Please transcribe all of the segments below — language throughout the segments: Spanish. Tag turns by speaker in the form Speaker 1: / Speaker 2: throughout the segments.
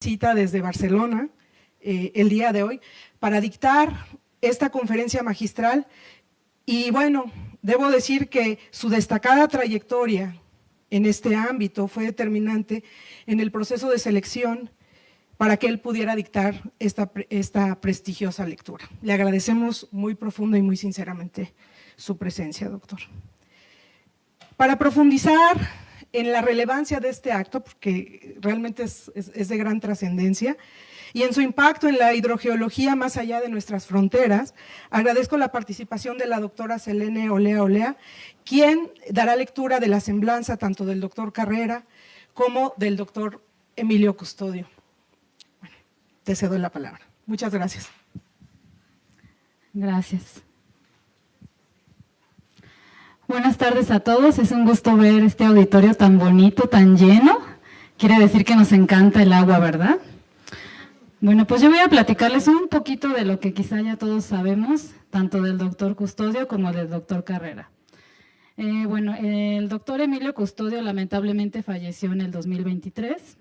Speaker 1: cita desde Barcelona el día de hoy para dictar esta conferencia magistral. Y bueno, debo decir que su destacada trayectoria en este ámbito fue determinante en el proceso de selección para que él pudiera dictar esta prestigiosa lectura. Le agradecemos muy profunda y muy sinceramente su presencia, doctor. Para profundizar en la relevancia de este acto, porque realmente es de gran trascendencia, y en su impacto en la hidrogeología más allá de nuestras fronteras, agradezco la participación de la doctora Selene Olea Olea, quien dará lectura de la semblanza tanto del doctor Carrera como del doctor Emilio Custodio. Bueno, te cedo la palabra. Muchas gracias.
Speaker 2: Gracias. Buenas tardes a todos, es un gusto ver este auditorio tan bonito, tan lleno. Quiere decir que nos encanta el agua, ¿verdad? Bueno, pues yo voy a platicarles un poquito de lo que quizá ya todos sabemos, tanto del doctor Custodio como del doctor Carrera. Bueno, el doctor Emilio Custodio lamentablemente falleció en el 2023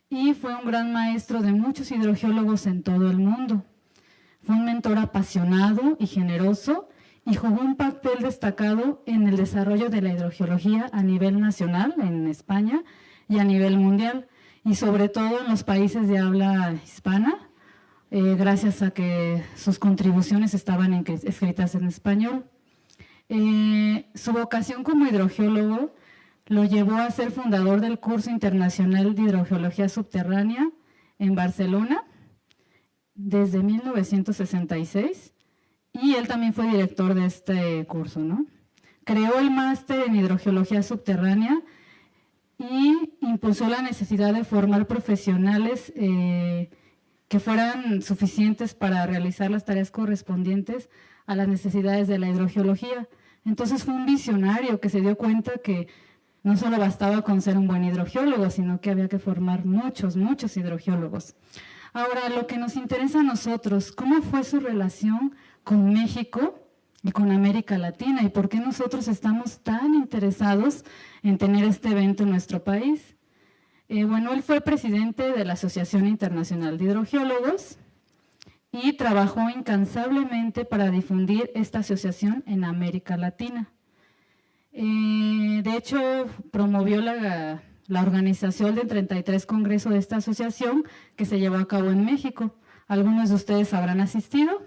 Speaker 2: y fue un gran maestro de muchos hidrogeólogos en todo el mundo. Fue un mentor apasionado y generoso y jugó un papel destacado en el desarrollo de la hidrogeología a nivel nacional en España y a nivel mundial, y sobre todo en los países de habla hispana, gracias a que sus contribuciones estaban escritas en español. Su vocación como hidrogeólogo lo llevó a ser fundador del curso internacional de hidrogeología subterránea en Barcelona desde 1966, y él también fue director de este curso, ¿no? Creó el máster en hidrogeología subterránea y impulsó la necesidad de formar profesionales que fueran suficientes para realizar las tareas correspondientes a las necesidades de la hidrogeología. Entonces fue un visionario que se dio cuenta que no solo bastaba con ser un buen hidrogeólogo, sino que había que formar muchos hidrogeólogos. Ahora, lo que nos interesa a nosotros, ¿cómo fue su relación con México y con América Latina? ¿Y por qué nosotros estamos tan interesados en tener este evento en nuestro país? Bueno, él fue presidente de la Asociación Internacional de Hidrogeólogos y trabajó incansablemente para difundir esta asociación en América Latina. De hecho, promovió la organización del 33 Congreso de esta asociación que se llevó a cabo en México. Algunos de ustedes habrán asistido.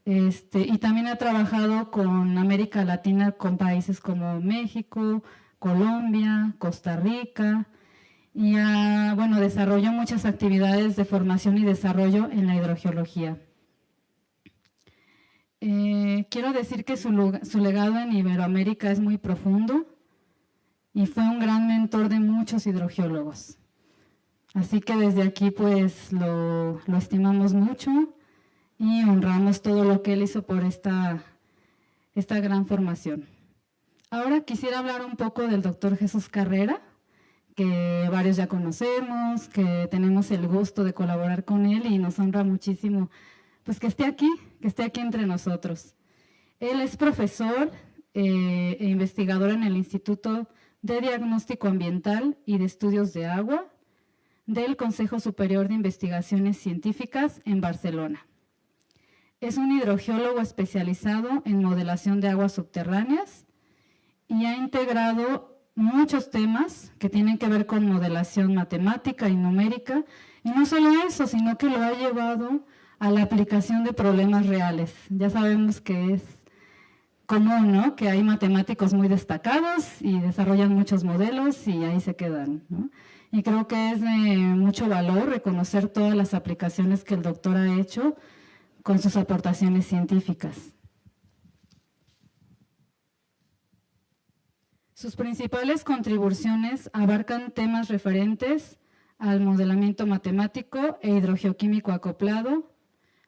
Speaker 2: Y también ha trabajado con América Latina, con países como México, Colombia, Costa Rica, y bueno, desarrolló muchas actividades de formación y desarrollo en la hidrogeología. Quiero decir que su legado en Iberoamérica es muy profundo y fue un gran mentor de muchos hidrogeólogos. Así que desde aquí pues lo estimamos mucho y honramos todo lo que él hizo por esta gran formación. Ahora quisiera hablar un poco del doctor Jesús Carrera, que varios ya conocemos, que tenemos el gusto de colaborar con él y nos honra muchísimo pues que esté aquí entre nosotros. Él es profesor e investigador en el Instituto de Diagnóstico Ambiental y de Estudios de Agua del Consejo Superior de Investigaciones Científicas en Barcelona. Es un hidrogeólogo especializado en modelación de aguas subterráneas y ha integrado muchos temas que tienen que ver con modelación matemática y numérica, y no solo eso, sino que lo ha llevado a la aplicación de problemas reales. Ya sabemos que es común, ¿no?, que hay matemáticos muy destacados y desarrollan muchos modelos y ahí se quedan, ¿no? Y creo que es de mucho valor reconocer todas las aplicaciones que el doctor ha hecho con sus aportaciones científicas. Sus principales contribuciones abarcan temas referentes al modelamiento matemático e hidrogeoquímico acoplado,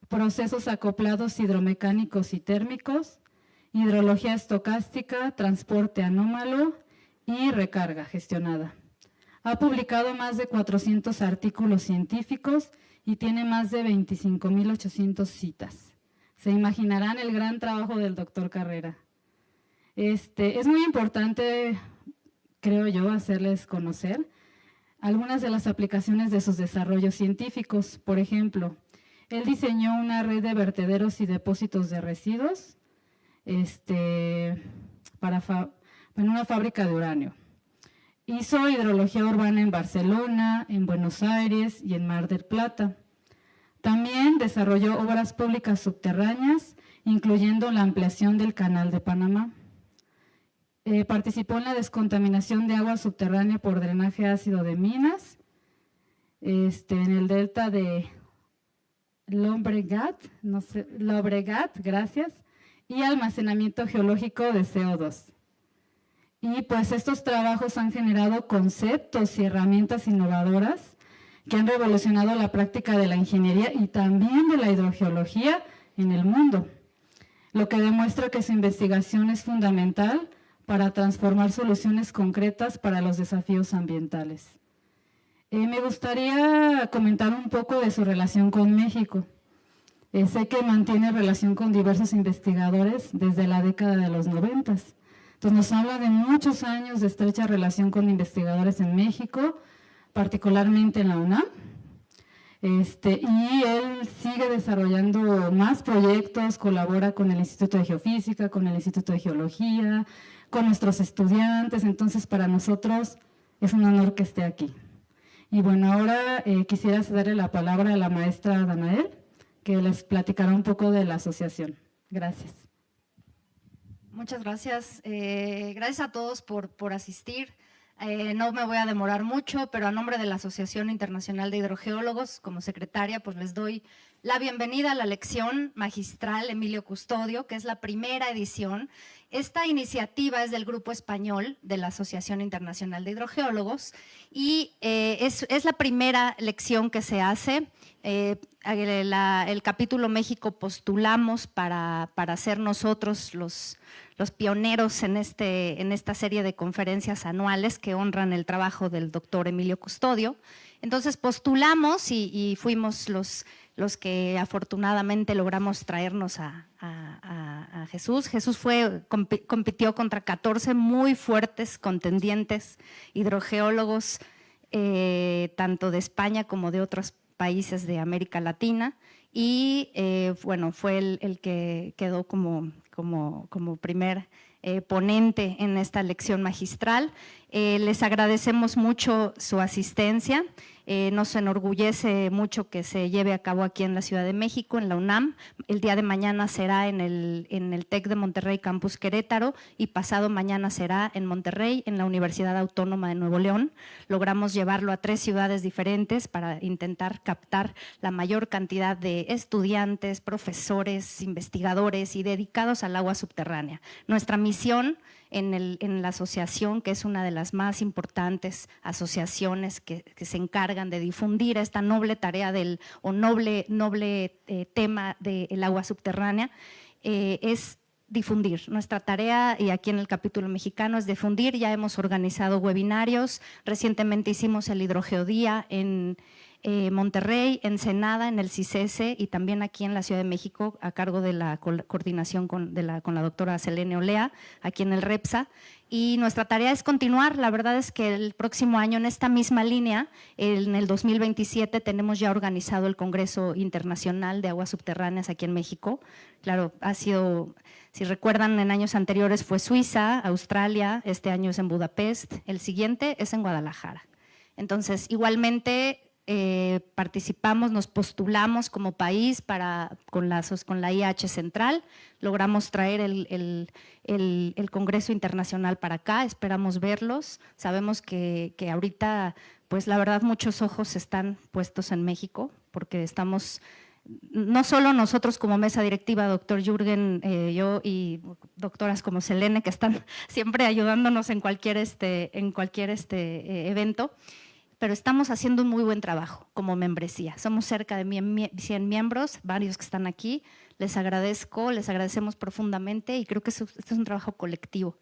Speaker 2: procesos acoplados hidromecánicos y térmicos, hidrología estocástica, transporte anómalo y recarga gestionada. Ha publicado más de 400 artículos científicos y tiene más de 25.800 citas. Se imaginarán el gran trabajo del doctor Carrera. Es muy importante, creo yo, hacerles conocer algunas de las aplicaciones de sus desarrollos científicos. Por ejemplo, él diseñó una red de vertederos y depósitos de residuos en una fábrica de uranio. Hizo hidrología urbana en Barcelona, en Buenos Aires y en Mar del Plata. También desarrolló obras públicas subterráneas, incluyendo la ampliación del Canal de Panamá. Participó en la descontaminación de agua subterránea por drenaje ácido de minas, en el delta de Llobregat, gracias, y almacenamiento geológico de CO2. Y pues estos trabajos han generado conceptos y herramientas innovadoras que han revolucionado la práctica de la ingeniería y también de la hidrogeología en el mundo, lo que demuestra que su investigación es fundamental para transformar soluciones concretas para los desafíos ambientales. Me gustaría comentar un poco de su relación con México. Sé que mantiene relación con diversos investigadores desde la década de los 90. Entonces nos habla de muchos años de estrecha relación con investigadores en México, particularmente en la UNAM. Y él sigue desarrollando más proyectos, colabora con el Instituto de Geofísica, con el Instituto de Geología, con nuestros estudiantes. Entonces para nosotros es un honor que esté aquí. Y bueno, ahora quisiera darle la palabra a la maestra Danael, que les platicará un poco de la asociación. Gracias.
Speaker 3: Muchas gracias. Gracias a todos por asistir. No me voy a demorar mucho, pero a nombre de la Asociación Internacional de Hidrogeólogos, como secretaria, pues les doy la bienvenida a la lección magistral Emilio Custodio, que es la primera edición. Esta iniciativa es del Grupo Español de la Asociación Internacional de Hidrogeólogos y es la primera lección que se hace. El capítulo México postulamos para ser nosotros los pioneros en esta serie de conferencias anuales que honran el trabajo del doctor Emilio Custodio. Entonces postulamos y fuimos los que afortunadamente logramos traernos a Jesús. Jesús compitió contra 14 muy fuertes contendientes hidrogeólogos, tanto de España como de otros países de América Latina, y bueno, fue el que quedó como primer ponente en esta lección magistral. Les agradecemos mucho su asistencia. Nos enorgullece mucho que se lleve a cabo aquí en la Ciudad de México, en la UNAM. El día de mañana será en el TEC de Monterrey, Campus Querétaro, y pasado mañana será en Monterrey, en la Universidad Autónoma de Nuevo León. Logramos llevarlo a 3 ciudades diferentes para intentar captar la mayor cantidad de estudiantes, profesores, investigadores y dedicados al agua subterránea. Nuestra misión en la asociación, que es una de las más importantes asociaciones que se encargan de difundir esta noble tarea noble tema del agua subterránea, es difundir. Nuestra tarea, y aquí en el capítulo mexicano, es difundir. Ya hemos organizado webinarios, recientemente hicimos el Hidrogeodía en Monterrey, Ensenada, en el CICESE, y también aquí en la Ciudad de México, a cargo de la coordinación con la doctora Selene Olea, aquí en el REPSA. Y nuestra tarea es continuar. La verdad es que el próximo año, en esta misma línea, en el 2027, tenemos ya organizado el Congreso Internacional de Aguas Subterráneas aquí en México. Claro, ha sido, si recuerdan, en años anteriores fue Suiza, Australia, este año es en Budapest, el siguiente es en Guadalajara. Entonces, igualmente participamos, nos postulamos como país con la IH Central, logramos traer el Congreso Internacional para acá, esperamos verlos. Sabemos que ahorita, pues la verdad, muchos ojos están puestos en México, porque estamos, no solo nosotros como mesa directiva, doctor Jürgen, yo y doctoras como Selene, que están siempre ayudándonos en cualquier evento, pero estamos haciendo un muy buen trabajo como membresía. Somos cerca de 100 miembros, varios que están aquí. Les agradecemos profundamente, y creo que este es un trabajo colectivo.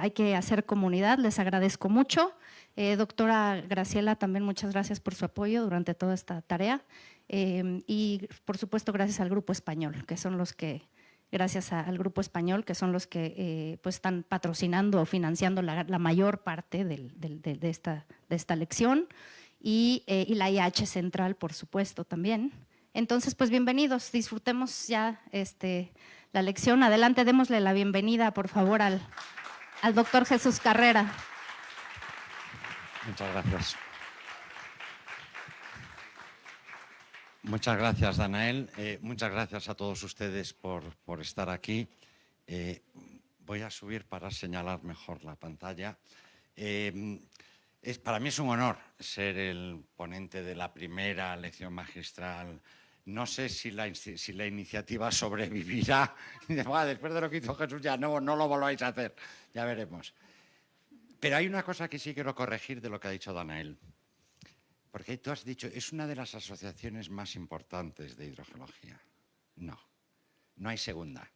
Speaker 3: Hay que hacer comunidad, les agradezco mucho. Doctora Graciela, también muchas gracias por su apoyo durante toda esta tarea. Y por supuesto gracias al Grupo Español, que son los que gracias al Grupo Español, que son los que pues están patrocinando o financiando la mayor parte de esta lección, y la IH Central, por supuesto, también. Entonces, pues bienvenidos, disfrutemos ya la lección. Adelante, démosle la bienvenida, por favor, al doctor Jesús Carrera.
Speaker 4: Muchas gracias. Muchas gracias, Danael. Muchas gracias a todos ustedes por estar aquí. Voy a subir para señalar mejor la pantalla. Para mí es un honor ser el ponente de la primera lección magistral. No sé si la iniciativa sobrevivirá. Después de lo que hizo Jesús ya no lo volváis a hacer. Ya veremos. Pero hay una cosa que sí quiero corregir de lo que ha dicho Danael. Porque tú has dicho, es una de las asociaciones más importantes de hidrogeología. No hay segunda.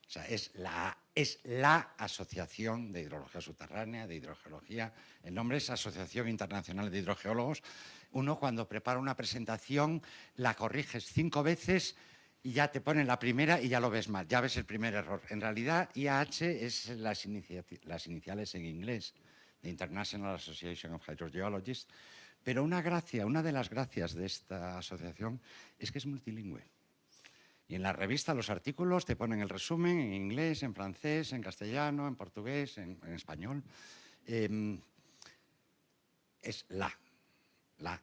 Speaker 4: O sea, es la Asociación de Hidrología Subterránea, de Hidrogeología. El nombre es Asociación Internacional de Hidrogeólogos. Uno, cuando prepara una presentación, la corriges 5 veces y ya te ponen la primera y ya lo ves mal, ya ves el primer error. En realidad, IAH es las iniciales en inglés, de International Association of Hydrogeologists. Pero una de las gracias de esta asociación es que es multilingüe. Y en la revista, los artículos te ponen el resumen en inglés, en francés, en castellano, en portugués, en español. Es la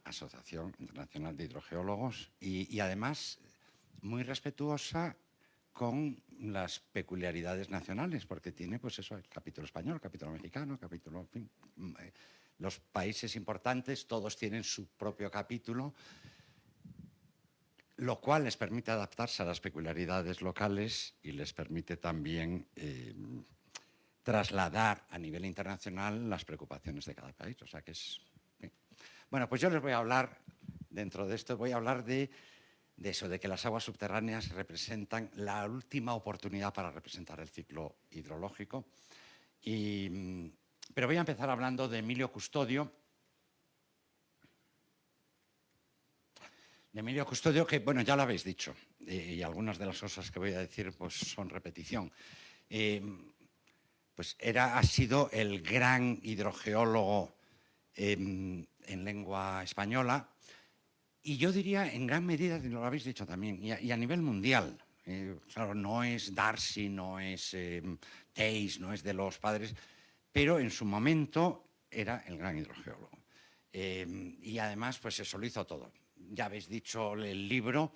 Speaker 4: Asociación Internacional de Hidrogeólogos y además muy respetuosa con las peculiaridades nacionales, porque tiene, pues eso, el capítulo español, el capítulo mexicano, el capítulo, en fin, los países importantes, todos tienen su propio capítulo, lo cual les permite adaptarse a las peculiaridades locales y les permite también trasladar a nivel internacional las preocupaciones de cada país. O sea que es... Bueno, pues yo les voy a hablar, dentro de esto, voy a hablar de eso, de que las aguas subterráneas representan la última oportunidad para representar el ciclo hidrológico. Pero voy a empezar hablando de Emilio Custodio. De Emilio Custodio, que, bueno, ya lo habéis dicho, y algunas de las cosas que voy a decir pues, son repetición. Pues ha sido el gran hidrogeólogo en lengua española, y yo diría, en gran medida, lo habéis dicho también, y a nivel mundial. Claro, no es Darcy, no es Tays, no es de los padres, pero en su momento era el gran hidrogeólogo. Y además, pues eso lo hizo todo. Ya habéis dicho el libro.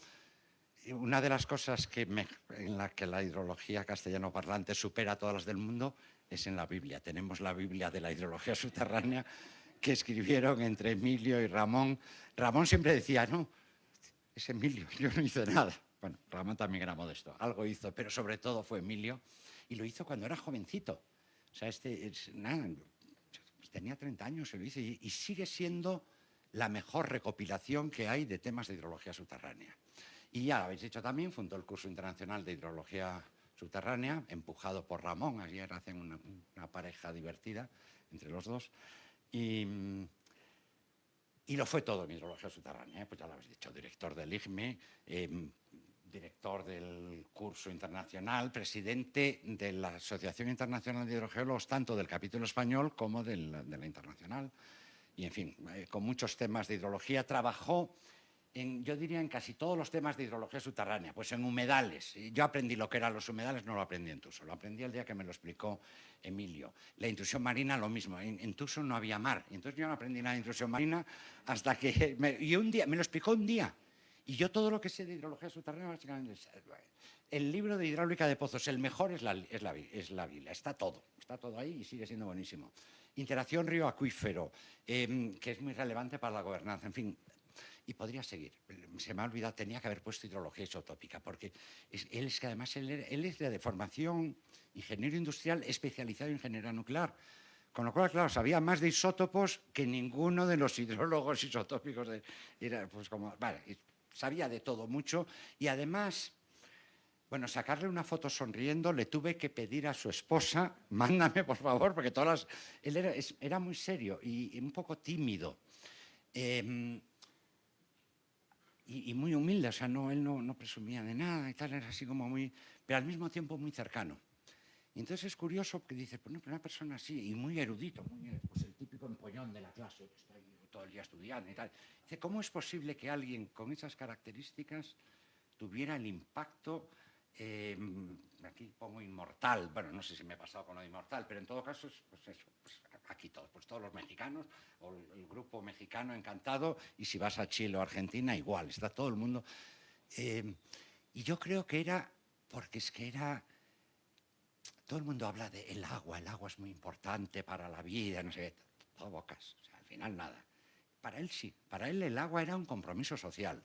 Speaker 4: Una de las cosas en la que la hidrología castellano parlante supera a todas las del mundo es en la Biblia. Tenemos la Biblia de la hidrología subterránea que escribieron entre Emilio y Ramón. Ramón siempre decía, no, es Emilio, yo no hice nada. Bueno, Ramón también era modesto, algo hizo, pero sobre todo fue Emilio, y lo hizo cuando era jovencito. O sea, tenía 30 años y lo hizo, y sigue siendo la mejor recopilación que hay de temas de hidrología subterránea. Y ya lo habéis dicho también, fundó el curso internacional de hidrología subterránea, empujado por Ramón. Ayer hacen una pareja divertida entre los dos. Y lo fue todo en hidrología subterránea, pues ya lo habéis dicho, director del IGME, director del curso internacional, presidente de la Asociación Internacional de Hidrogeólogos, tanto del capítulo español como de la internacional. Y, en fin, con muchos temas de hidrología. Trabajó, yo diría, en casi todos los temas de hidrología subterránea, pues en humedales. Yo aprendí lo que eran los humedales, no lo aprendí en Tuso, lo aprendí el día que me lo explicó Emilio. La intrusión marina, lo mismo, en Tuso no había mar, y entonces yo no aprendí nada de intrusión marina hasta que un día, me lo explicó un día, y yo todo lo que sé de hidrología subterránea, básicamente, el libro de hidráulica de pozos, el mejor es la Biblia, está todo ahí y sigue siendo buenísimo. Interacción río-acuífero, que es muy relevante para la gobernanza, en fin. Y podría seguir. Se me ha olvidado, tenía que haber puesto hidrología isotópica, porque él es que además él es de formación ingeniero industrial especializado en ingeniería nuclear. Con lo cual, claro, sabía más de isótopos que ninguno de los hidrólogos isotópicos. Sabía de todo mucho, y además... Bueno, sacarle una foto sonriendo, le tuve que pedir a su esposa, mándame por favor, porque él era muy serio y un poco tímido. y muy humilde, o sea, él no presumía de nada y tal, era así como muy, pero al mismo tiempo muy cercano. Y entonces es curioso porque dice, pues no, pero una persona así, y muy erudito, pues el típico empollón de la clase, que está ahí todo el día estudiando y tal. Dice, ¿cómo es posible que alguien con esas características tuviera el impacto, aquí pongo inmortal, bueno, no sé si me he pasado con lo de inmortal, pero en todo caso, pues eso, pues aquí todos, pues todos los mexicanos, o el grupo mexicano encantado, y si vas a Chile o Argentina, igual, está todo el mundo. Y yo creo que era, porque es que era... Todo el mundo habla del agua, el agua es muy importante para la vida, no sé qué, todo bocas, o sea, al final nada. Para él sí, para él el agua era un compromiso social,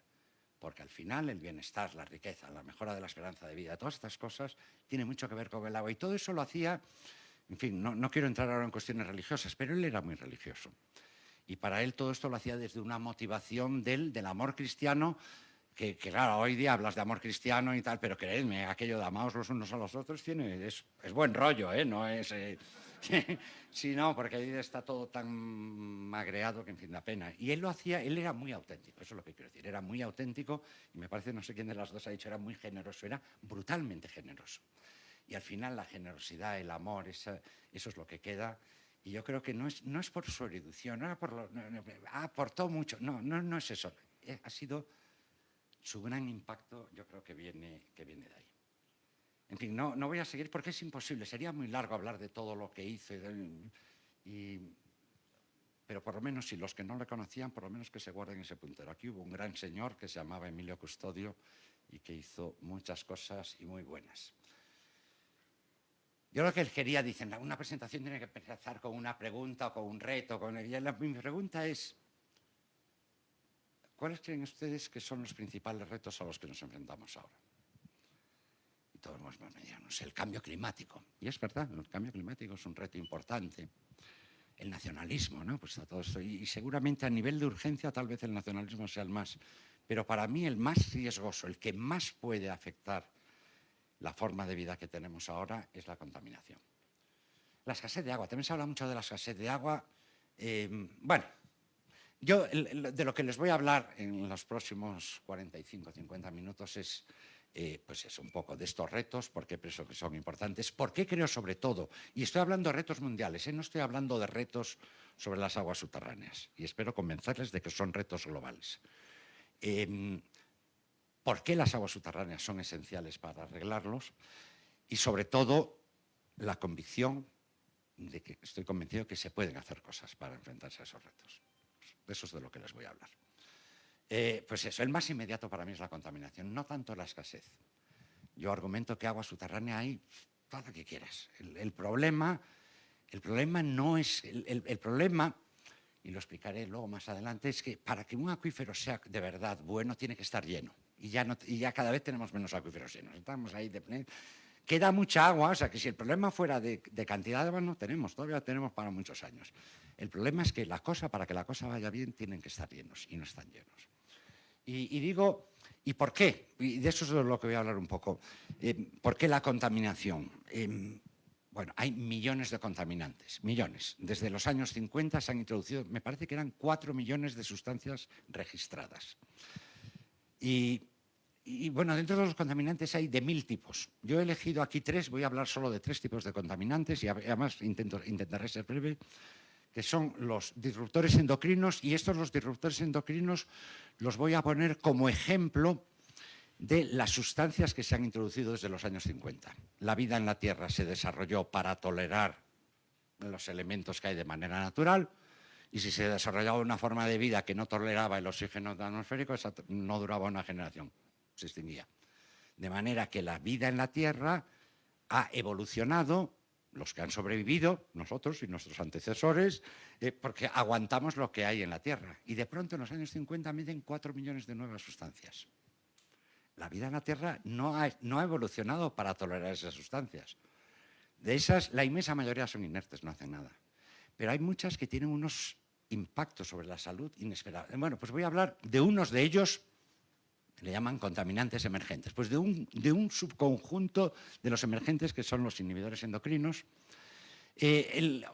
Speaker 4: porque al final el bienestar, la riqueza, la mejora de la esperanza de vida, todas estas cosas tienen mucho que ver con el agua. Y todo eso lo hacía, en fin, no quiero entrar ahora en cuestiones religiosas, pero él era muy religioso. Y para él todo esto lo hacía desde una motivación del amor cristiano, que claro, hoy día hablas de amor cristiano y tal, pero creedme, aquello de amaos los unos a los otros es buen rollo, ¿eh? No es... sí, no, porque ahí está todo tan magreado que en fin da pena. Y él lo hacía, él era muy auténtico, eso es lo que quiero decir, era muy auténtico y me parece, no sé quién de las dos ha dicho, era muy generoso, era brutalmente generoso. Y al final la generosidad, el amor, eso es lo que queda. Y yo creo que no es por su erudición, no era por aportó mucho, no es eso. Ha sido su gran impacto, yo creo que viene de ahí. En fin, no voy a seguir porque es imposible, sería muy largo hablar de todo lo que hizo. Pero por lo menos, si los que no le conocían, por lo menos que se guarden ese puntero. Aquí hubo un gran señor que se llamaba Emilio Custodio y que hizo muchas cosas y muy buenas. Yo lo que él quería, dicen, una presentación tiene que empezar con una pregunta o con un reto. Mi pregunta es, ¿cuáles creen ustedes que son los principales retos a los que nos enfrentamos ahora? Y todos me dirán, no sé, el cambio climático. Y es verdad, el cambio climático es un reto importante. El nacionalismo, ¿no? Pues todo esto. Y seguramente a nivel de urgencia tal vez el nacionalismo sea el más. Pero para mí el más riesgoso, el que más puede afectar la forma de vida que tenemos ahora es la contaminación. La escasez de agua. También se habla mucho de la escasez de agua. Bueno, yo de lo que les voy a hablar en los próximos 45, 50 minutos es, pues eso, un poco de estos retos, por qué pienso que son importantes, por qué creo sobre todo, y estoy hablando de retos mundiales, no estoy hablando de retos sobre las aguas subterráneas, y espero convencerles de que son retos globales. ¿Por qué las aguas subterráneas son esenciales para arreglarlos? Y sobre todo, la convicción de que estoy convencido que se pueden hacer cosas para enfrentarse a esos retos. De eso es de lo que les voy a hablar. Pues eso, el más inmediato para mí es la contaminación, no tanto la escasez. Yo argumento que agua subterránea hay todo lo que quieras. El problema no es... El problema, y lo explicaré luego más adelante, es que para que un acuífero sea de verdad bueno, tiene que estar lleno. Y ya cada vez tenemos menos acuíferos llenos. Estamos ahí queda mucha agua, o sea que si el problema fuera de cantidad de agua no tenemos, todavía tenemos para muchos años. El problema es que para que la cosa vaya bien, tienen que estar llenos y no están llenos. Y digo, ¿y por qué? Y de eso es de lo que voy a hablar un poco. ¿Por qué la contaminación? Bueno, hay millones de contaminantes, millones. Desde los años 50 se han introducido, me parece que eran 4 millones de sustancias registradas. Y bueno, dentro de los contaminantes hay de 1000 tipos. Yo he elegido aquí 3, voy a hablar solo de 3 tipos de contaminantes y además intentaré ser breve, que son los disruptores endocrinos, y los disruptores endocrinos los voy a poner como ejemplo de las sustancias que se han introducido desde los años 50. La vida en la Tierra se desarrolló para tolerar los elementos que hay de manera natural, y si se desarrollaba una forma de vida que no toleraba el oxígeno atmosférico, esa no duraba una generación, se extinguía. De manera que la vida en la Tierra ha evolucionado, los que han sobrevivido, nosotros y nuestros antecesores, porque aguantamos lo que hay en la Tierra. Y de pronto en los años 50 miden 4 millones de nuevas sustancias. La vida en la Tierra no ha evolucionado para tolerar esas sustancias. De esas, la inmensa mayoría son inertes, no hacen nada. Pero hay muchas que tienen unos impactos sobre la salud inesperables. Bueno, pues voy a hablar de unos de ellos, le llaman contaminantes emergentes, pues de un subconjunto de los emergentes que son los inhibidores endocrinos. Esto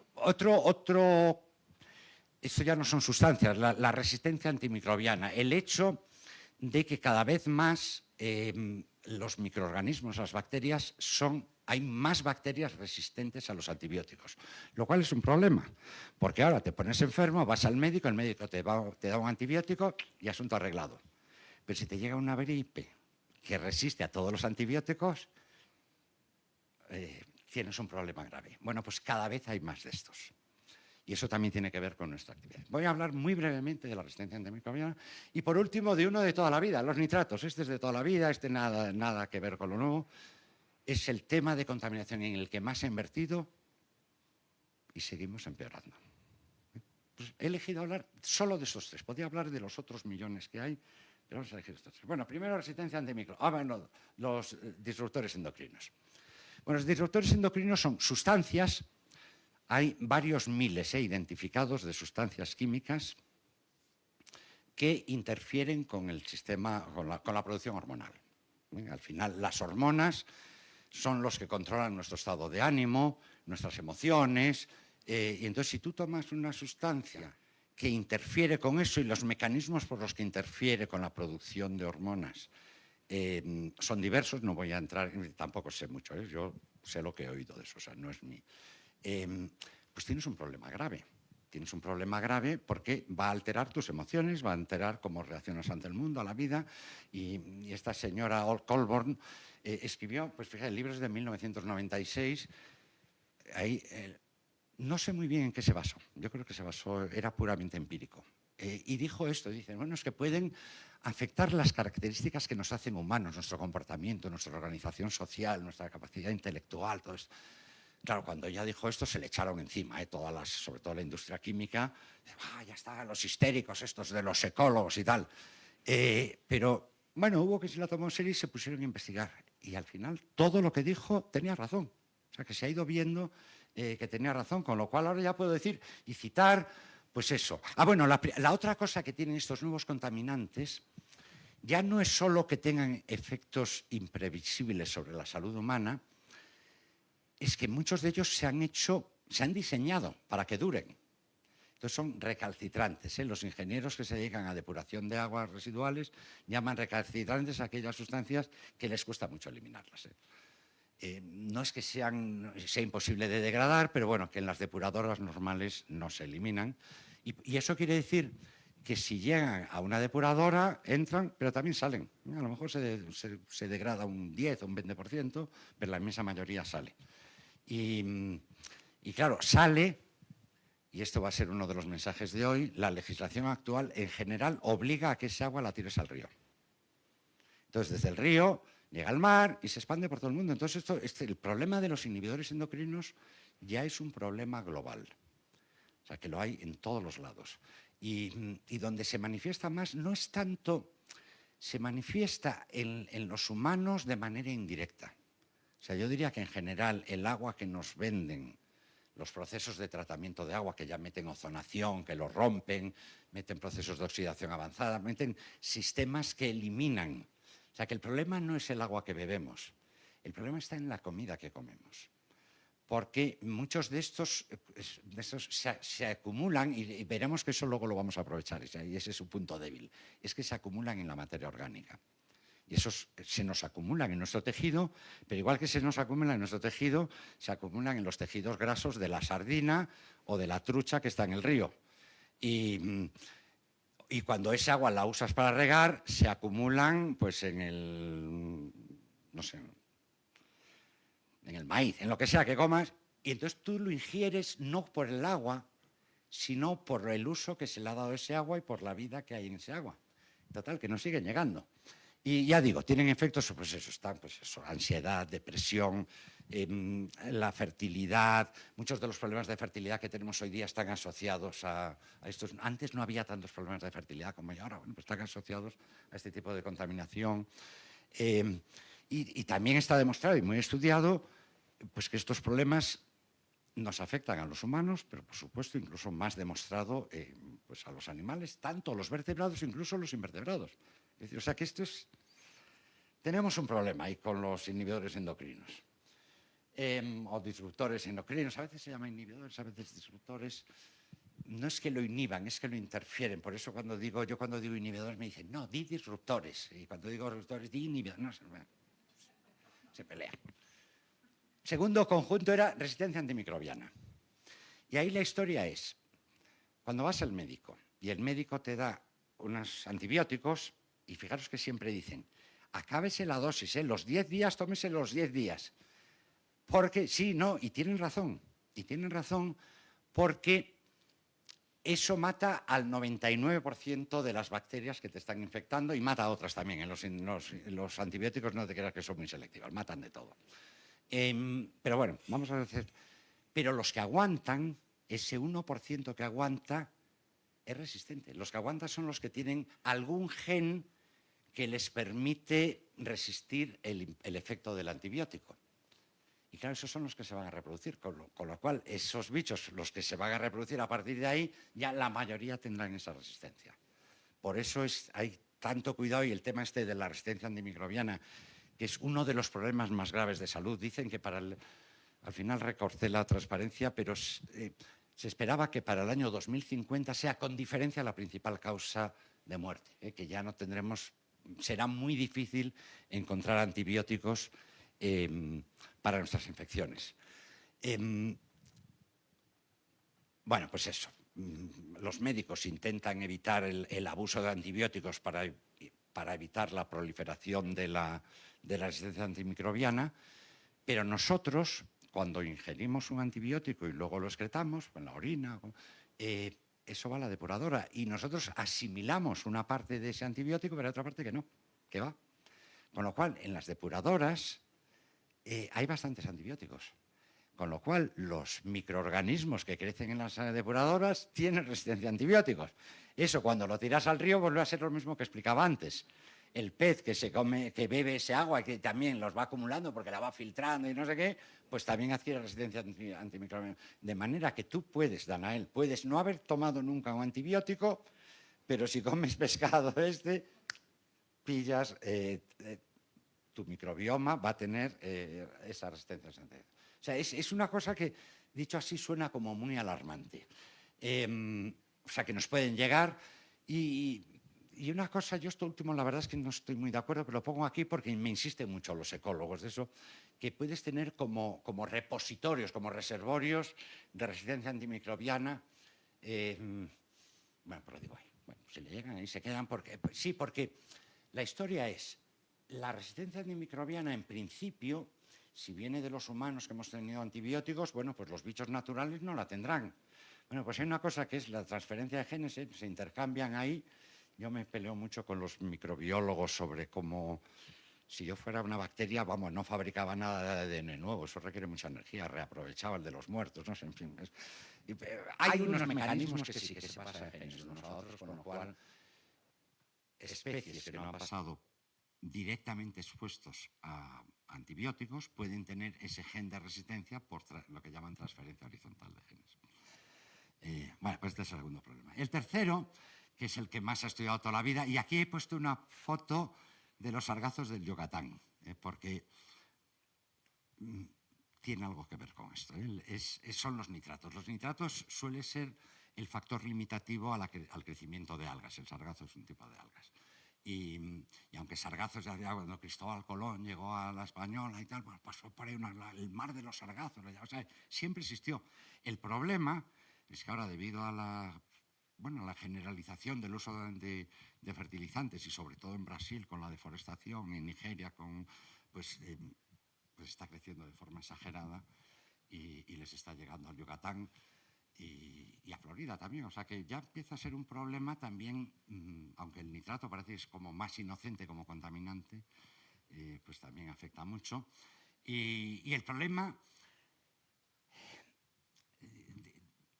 Speaker 4: ya no son sustancias, la resistencia antimicrobiana, el hecho de que cada vez más los microorganismos, las bacterias, hay más bacterias resistentes a los antibióticos, lo cual es un problema, porque ahora te pones enfermo, vas al médico, el médico te da un antibiótico y asunto arreglado. Pero si te llega una gripe que resiste a todos los antibióticos, tienes un problema grave. Bueno, pues cada vez hay más de estos. Y eso también tiene que ver con nuestra actividad. Voy a hablar muy brevemente de la resistencia antimicrobiana y, por último, de uno de toda la vida, los nitratos. Este es de toda la vida, nada que ver con lo nuevo. Es el tema de contaminación en el que más he invertido y seguimos empeorando. Pues he elegido hablar solo de estos tres. Podría hablar de los otros millones que hay, pero vamos a elegir estos tres. Bueno, primero resistencia antimicrobiana. Bueno, los disruptores endocrinos. Bueno, los disruptores endocrinos son sustancias. Hay varios miles identificados de sustancias químicas que interfieren con el sistema, con la producción hormonal. Al final, las hormonas son los que controlan nuestro estado de ánimo, nuestras emociones, y entonces si tú tomas una sustancia que interfiere con eso y los mecanismos por los que interfiere con la producción de hormonas son diversos, no voy a entrar, tampoco sé mucho, yo sé lo que he oído de eso, o sea, no es mi... pues tienes un problema grave. Tienes un problema grave porque va a alterar tus emociones, va a alterar cómo reaccionas ante el mundo, a la vida. Y esta señora Colborn escribió, pues fíjate, libros de 1996. Ahí, no sé muy bien en qué se basó. Yo creo que se basó, era puramente empírico. Y dijo esto, dice, bueno, es que pueden afectar las características que nos hacen humanos, nuestro comportamiento, nuestra organización social, nuestra capacidad intelectual, todo esto. Claro, cuando ella dijo esto se le echaron encima, sobre todo la industria química. Ya están los histéricos estos de los ecólogos y tal. Pero, bueno, hubo que se la tomó en serio y se pusieron a investigar. Y al final todo lo que dijo tenía razón. O sea, que se ha ido viendo que tenía razón, con lo cual ahora ya puedo decir y citar, pues eso. Bueno, la otra cosa que tienen estos nuevos contaminantes ya no es solo que tengan efectos imprevisibles sobre la salud humana, es que muchos de ellos se han diseñado para que duren. Entonces son recalcitrantes. Los ingenieros que se dedican a depuración de aguas residuales llaman recalcitrantes a aquellas sustancias que les cuesta mucho eliminarlas. No es que sea imposible de degradar, pero bueno, que en las depuradoras normales no se eliminan. Y eso quiere decir que si llegan a una depuradora, entran, pero también salen. A lo mejor se degrada un 10 o un 20%, pero la inmensa mayoría sale. Y claro, sale, y esto va a ser uno de los mensajes de hoy, la legislación actual en general obliga a que ese agua la tires al río. Entonces, desde el río llega al mar y se expande por todo el mundo. Entonces, el problema de los inhibidores endocrinos ya es un problema global. O sea, que lo hay en todos los lados. Y donde se manifiesta más no es tanto, se manifiesta en los humanos de manera indirecta. O sea, yo diría que en general el agua que nos venden, los procesos de tratamiento de agua que ya meten ozonación, que lo rompen, meten procesos de oxidación avanzada, meten sistemas que eliminan. O sea, que el problema no es el agua que bebemos, el problema está en la comida que comemos. Porque muchos de estos se acumulan, y veremos que eso luego lo vamos a aprovechar, y ese es su punto débil, es que se acumulan en la materia orgánica. Y esos se nos acumulan en nuestro tejido, pero igual que se nos acumulan en nuestro tejido, se acumulan en los tejidos grasos de la sardina o de la trucha que está en el río. Y cuando ese agua la usas para regar, se acumulan pues en el, no sé, en el maíz, en lo que sea que comas, y entonces tú lo ingieres no por el agua, sino por el uso que se le ha dado a ese agua y por la vida que hay en ese agua. Total, que nos siguen llegando. Y ya digo, tienen efectos, pues eso, ansiedad, depresión, la fertilidad. Muchos de los problemas de fertilidad que tenemos hoy día están asociados a estos. Antes no había tantos problemas de fertilidad como hay ahora, bueno, pues están asociados a este tipo de contaminación. Y también está demostrado y muy estudiado pues, que estos problemas nos afectan a los humanos, pero por supuesto incluso más demostrado pues a los animales, tanto los vertebrados, incluso los invertebrados. Es decir, o sea que tenemos un problema ahí con los inhibidores endocrinos. O disruptores endocrinos, a veces se llaman inhibidores, a veces disruptores. no es que lo inhiban, es que lo interfieren. Por eso cuando digo inhibidores me dicen, no, di disruptores. Y cuando digo disruptores, di inhibidores. No, se pelean. Segundo conjunto era resistencia antimicrobiana. Y ahí la historia es, cuando vas al médico y el médico te da unos antibióticos, y fijaros que siempre dicen, acábese la dosis, los 10 días, tómese los 10 días. Porque, sí, no, y tienen razón porque eso mata al 99% de las bacterias que te están infectando y mata a otras también. Los antibióticos no te creas que son muy selectivos, matan de todo. Pero bueno, vamos a decir, pero los que aguantan, ese 1% que aguanta, es resistente. Los que aguantan son los que tienen algún gen que les permite resistir el efecto del antibiótico. Y claro, esos son los que se van a reproducir, con lo cual esos bichos, los que se van a reproducir a partir de ahí, ya la mayoría tendrán esa resistencia. Por eso hay tanto cuidado, y el tema este de la resistencia antimicrobiana, que es uno de los problemas más graves de salud. Dicen que al final recorté la transparencia, pero se esperaba que para el año 2050 sea con diferencia la principal causa de muerte, que ya no tendremos, será muy difícil encontrar antibióticos para nuestras infecciones. Bueno, pues eso. Los médicos intentan evitar el abuso de antibióticos para evitar la proliferación de la resistencia antimicrobiana, pero nosotros, cuando ingerimos un antibiótico y luego lo excretamos en la orina, eso va a la depuradora y nosotros asimilamos una parte de ese antibiótico, pero otra parte que no, que va. Con lo cual, en las depuradoras hay bastantes antibióticos. Con lo cual, los microorganismos que crecen en las depuradoras tienen resistencia a antibióticos. Eso, cuando lo tiras al río, vuelve a ser lo mismo que explicaba antes. El pez que bebe ese agua y que también los va acumulando porque la va filtrando y no sé qué, pues también adquiere resistencia antimicrobiana. De manera que tú puedes, Danael, puedes no haber tomado nunca un antibiótico, pero si comes pescado pillas, tu microbioma va a tener esa resistencia. O sea, es una cosa que, dicho así, suena como muy alarmante. O sea, que nos pueden llegar y una cosa, yo esto último la verdad es que no estoy muy de acuerdo, pero lo pongo aquí porque me insisten mucho los ecólogos de eso, que puedes tener como repositorios, como reservorios de resistencia antimicrobiana. Bueno, pues lo digo ahí. Bueno, si le llegan ahí se quedan porque... Sí, porque la historia es, la resistencia antimicrobiana en principio, si viene de los humanos que hemos tenido antibióticos, bueno, pues los bichos naturales no la tendrán. Bueno, pues hay una cosa que es la transferencia de genes, se intercambian ahí. Yo me peleo mucho con los microbiólogos sobre cómo, si yo fuera una bacteria, vamos, no fabricaba nada de ADN nuevo, eso requiere mucha energía, reaprovechaba el de los muertos, no sé, en fin. Hay unos mecanismos que sí que se basan en genes nosotros, con lo cual especies que no han pasado directamente expuestos a antibióticos pueden tener ese gen de resistencia por lo que llaman transferencia horizontal de genes. Bueno, pues este es el segundo problema. El tercero, que es el que más he estudiado toda la vida, y aquí he puesto una foto de los sargazos del Yucatán, porque tiene algo que ver con esto. Son los nitratos. Los nitratos suele ser el factor limitativo al crecimiento de algas. El sargazo es un tipo de algas. Y aunque sargazos ya cuando Cristóbal Colón llegó a la Española y tal, pues pasó por ahí el mar de los sargazos. O sea, siempre existió. El problema es que ahora, debido a la generalización del uso de fertilizantes y sobre todo en Brasil con la deforestación, en Nigeria pues está creciendo de forma exagerada y les está llegando al Yucatán y a Florida también. O sea que ya empieza a ser un problema también, aunque el nitrato parece que es como más inocente como contaminante, pues también afecta mucho. Y el problema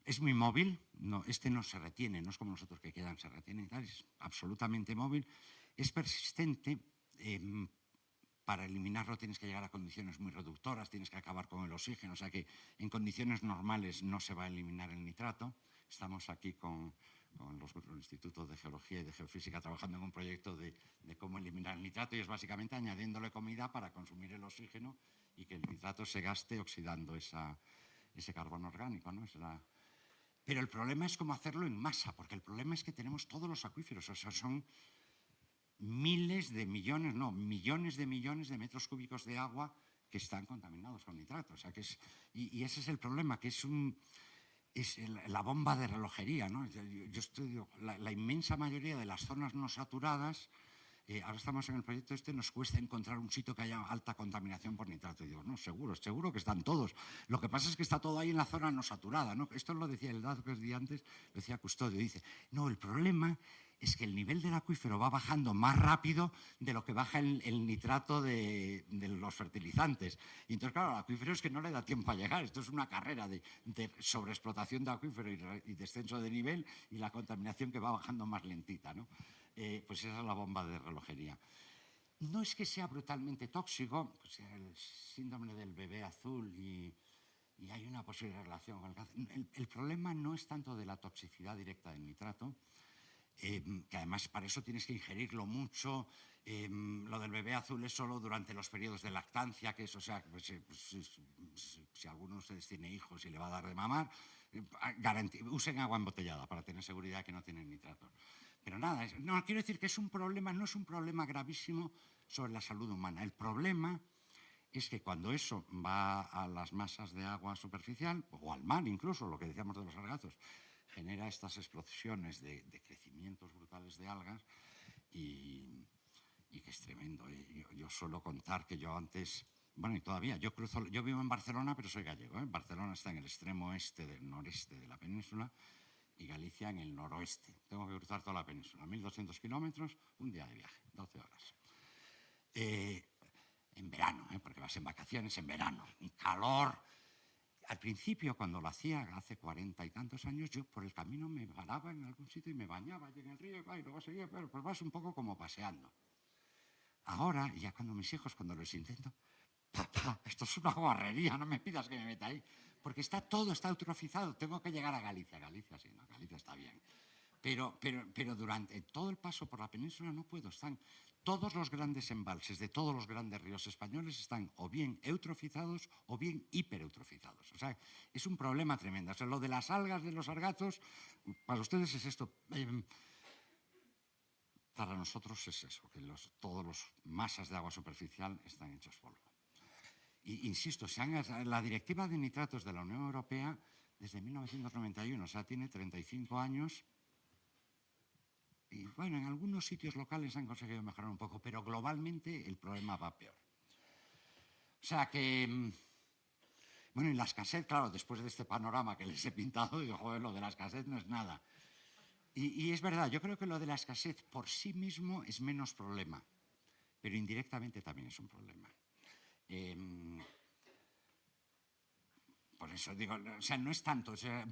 Speaker 4: es muy móvil, este no se retiene, no es como los otros que quedan, se retienen y tal, es absolutamente móvil, es persistente. Para eliminarlo tienes que llegar a condiciones muy reductoras, tienes que acabar con el oxígeno, o sea que en condiciones normales no se va a eliminar el nitrato. Estamos aquí con los institutos de Geología y de Geofísica trabajando en un proyecto de cómo eliminar el nitrato y es básicamente añadiéndole comida para consumir el oxígeno y que el nitrato se gaste oxidando ese carbono orgánico, ¿no? Pero el problema es cómo hacerlo en masa, porque el problema es que tenemos todos los acuíferos, o sea, son miles de millones, no, millones de metros cúbicos de agua que están contaminados con nitrato. O sea, y ese es el problema, que es la bomba de relojería, ¿no? Yo estudio la inmensa mayoría de las zonas no saturadas. Ahora estamos en el proyecto nos cuesta encontrar un sitio que haya alta contaminación por nitrato. Y digo, no, seguro que están todos. Lo que pasa es que está todo ahí en la zona no saturada, ¿no? Esto lo decía el dato que os di antes, lo decía Custodio. Dice, no, el problema es que el nivel del acuífero va bajando más rápido de lo que baja el nitrato de los fertilizantes. Y entonces, claro, al acuífero es que no le da tiempo a llegar. Esto es una carrera de sobreexplotación de acuífero y descenso de nivel, y la contaminación que va bajando más lentita, ¿no? Pues esa es la bomba de relojería. No es que sea brutalmente tóxico, pues el síndrome del bebé azul y hay una posible relación con el cáncer. El problema no es tanto de la toxicidad directa del nitrato, que además para eso tienes que ingerirlo mucho. Lo del bebé azul es solo durante los periodos de lactancia, que es, o sea, si alguno de ustedes tiene hijos y le va a dar de mamar, usen agua embotellada para tener seguridad que no tienen nitratos. Pero nada, no, quiero decir que no es un problema gravísimo sobre la salud humana. El problema es que cuando eso va a las masas de agua superficial, o al mar incluso, lo que decíamos de los sargazos, genera estas explosiones de crecimientos brutales de algas y que es tremendo. Yo suelo contar que yo antes, bueno, y todavía, yo vivo en Barcelona, pero soy gallego, ¿eh? Barcelona está en el extremo noreste de la península, y Galicia en el noroeste. Tengo que cruzar toda la península, 1.200 kilómetros, un día de viaje, 12 horas. En verano, porque vas en vacaciones en verano, un calor. Al principio, cuando lo hacía, hace 40 y tantos años, yo por el camino me paraba en algún sitio y me bañaba allí en el río, y luego seguía, pero pues vas un poco como paseando. Ahora, ya cuando mis hijos, cuando les intento, papá, esto es una guarrería, no me pidas que me meta ahí. Porque todo está eutrofizado, tengo que llegar a Galicia. Galicia sí, no, Galicia está bien. Pero durante todo el paso por la península no puedo. Todos los grandes embalses de todos los grandes ríos españoles están o bien eutrofizados o bien hipereutrofizados. O sea, es un problema tremendo. O sea, lo de las algas de los sargazos, para ustedes es esto. Para nosotros es eso, que todos los masas de agua superficial están hechos polvo. Y, insisto, la Directiva de Nitratos de la Unión Europea desde 1991, o sea, tiene 35 años. Y bueno, en algunos sitios locales han conseguido mejorar un poco, pero globalmente el problema va peor. O sea que, bueno, y las cassettes, claro, después de este panorama que les he pintado, digo, joder, lo de las cassettes no es nada. Y es verdad, yo creo que lo de las cassettes por sí mismo es menos problema, pero indirectamente también es un problema. Por eso digo, o sea, no es tanto. O sea,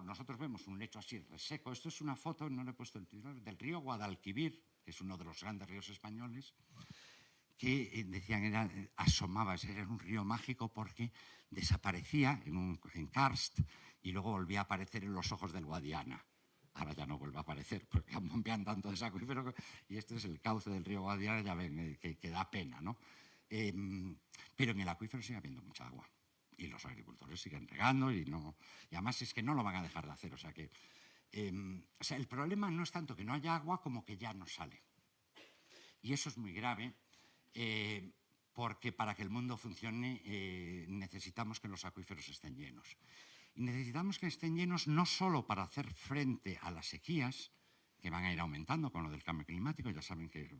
Speaker 4: nosotros vemos un lecho así reseco. Esto es una foto, no le he puesto el título, del río Guadalquivir, que es uno de los grandes ríos españoles, que decían asomaba, era un río mágico porque desaparecía en karst y luego volvía a aparecer en los ojos del Guadiana. Ahora ya no vuelve a aparecer porque bombean tanto de ese acuífero, y este es el cauce del río Guadiana, ya ven, que da pena, ¿no? Pero en el acuífero sigue habiendo mucha agua y los agricultores siguen regando y además es que no lo van a dejar de hacer. O sea, el problema no es tanto que no haya agua como que ya no sale. Y eso es muy grave, porque para que el mundo funcione necesitamos que los acuíferos estén llenos. Y necesitamos que estén llenos no solo para hacer frente a las sequías, que van a ir aumentando con lo del cambio climático. Ya saben que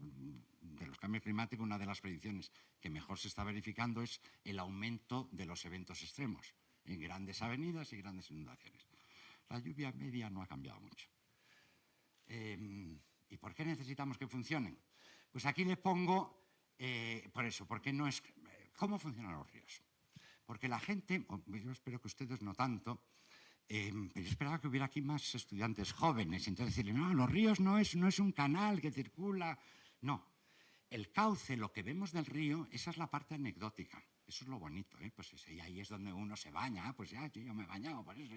Speaker 4: de los cambios climáticos una de las predicciones que mejor se está verificando es el aumento de los eventos extremos en grandes avenidas y grandes inundaciones. La lluvia media no ha cambiado mucho. ¿Y por qué necesitamos que funcionen? Pues aquí le pongo, por eso, porque no es... ¿Cómo funcionan los ríos? Porque la gente, yo espero que ustedes no tanto, pero yo esperaba que hubiera aquí más estudiantes jóvenes, entonces decirle, no, los ríos no es un canal que circula, no. El cauce, lo que vemos del río, esa es la parte anecdótica, eso es lo bonito, pues y ahí es donde uno se baña, pues ya, yo me he bañado, por eso,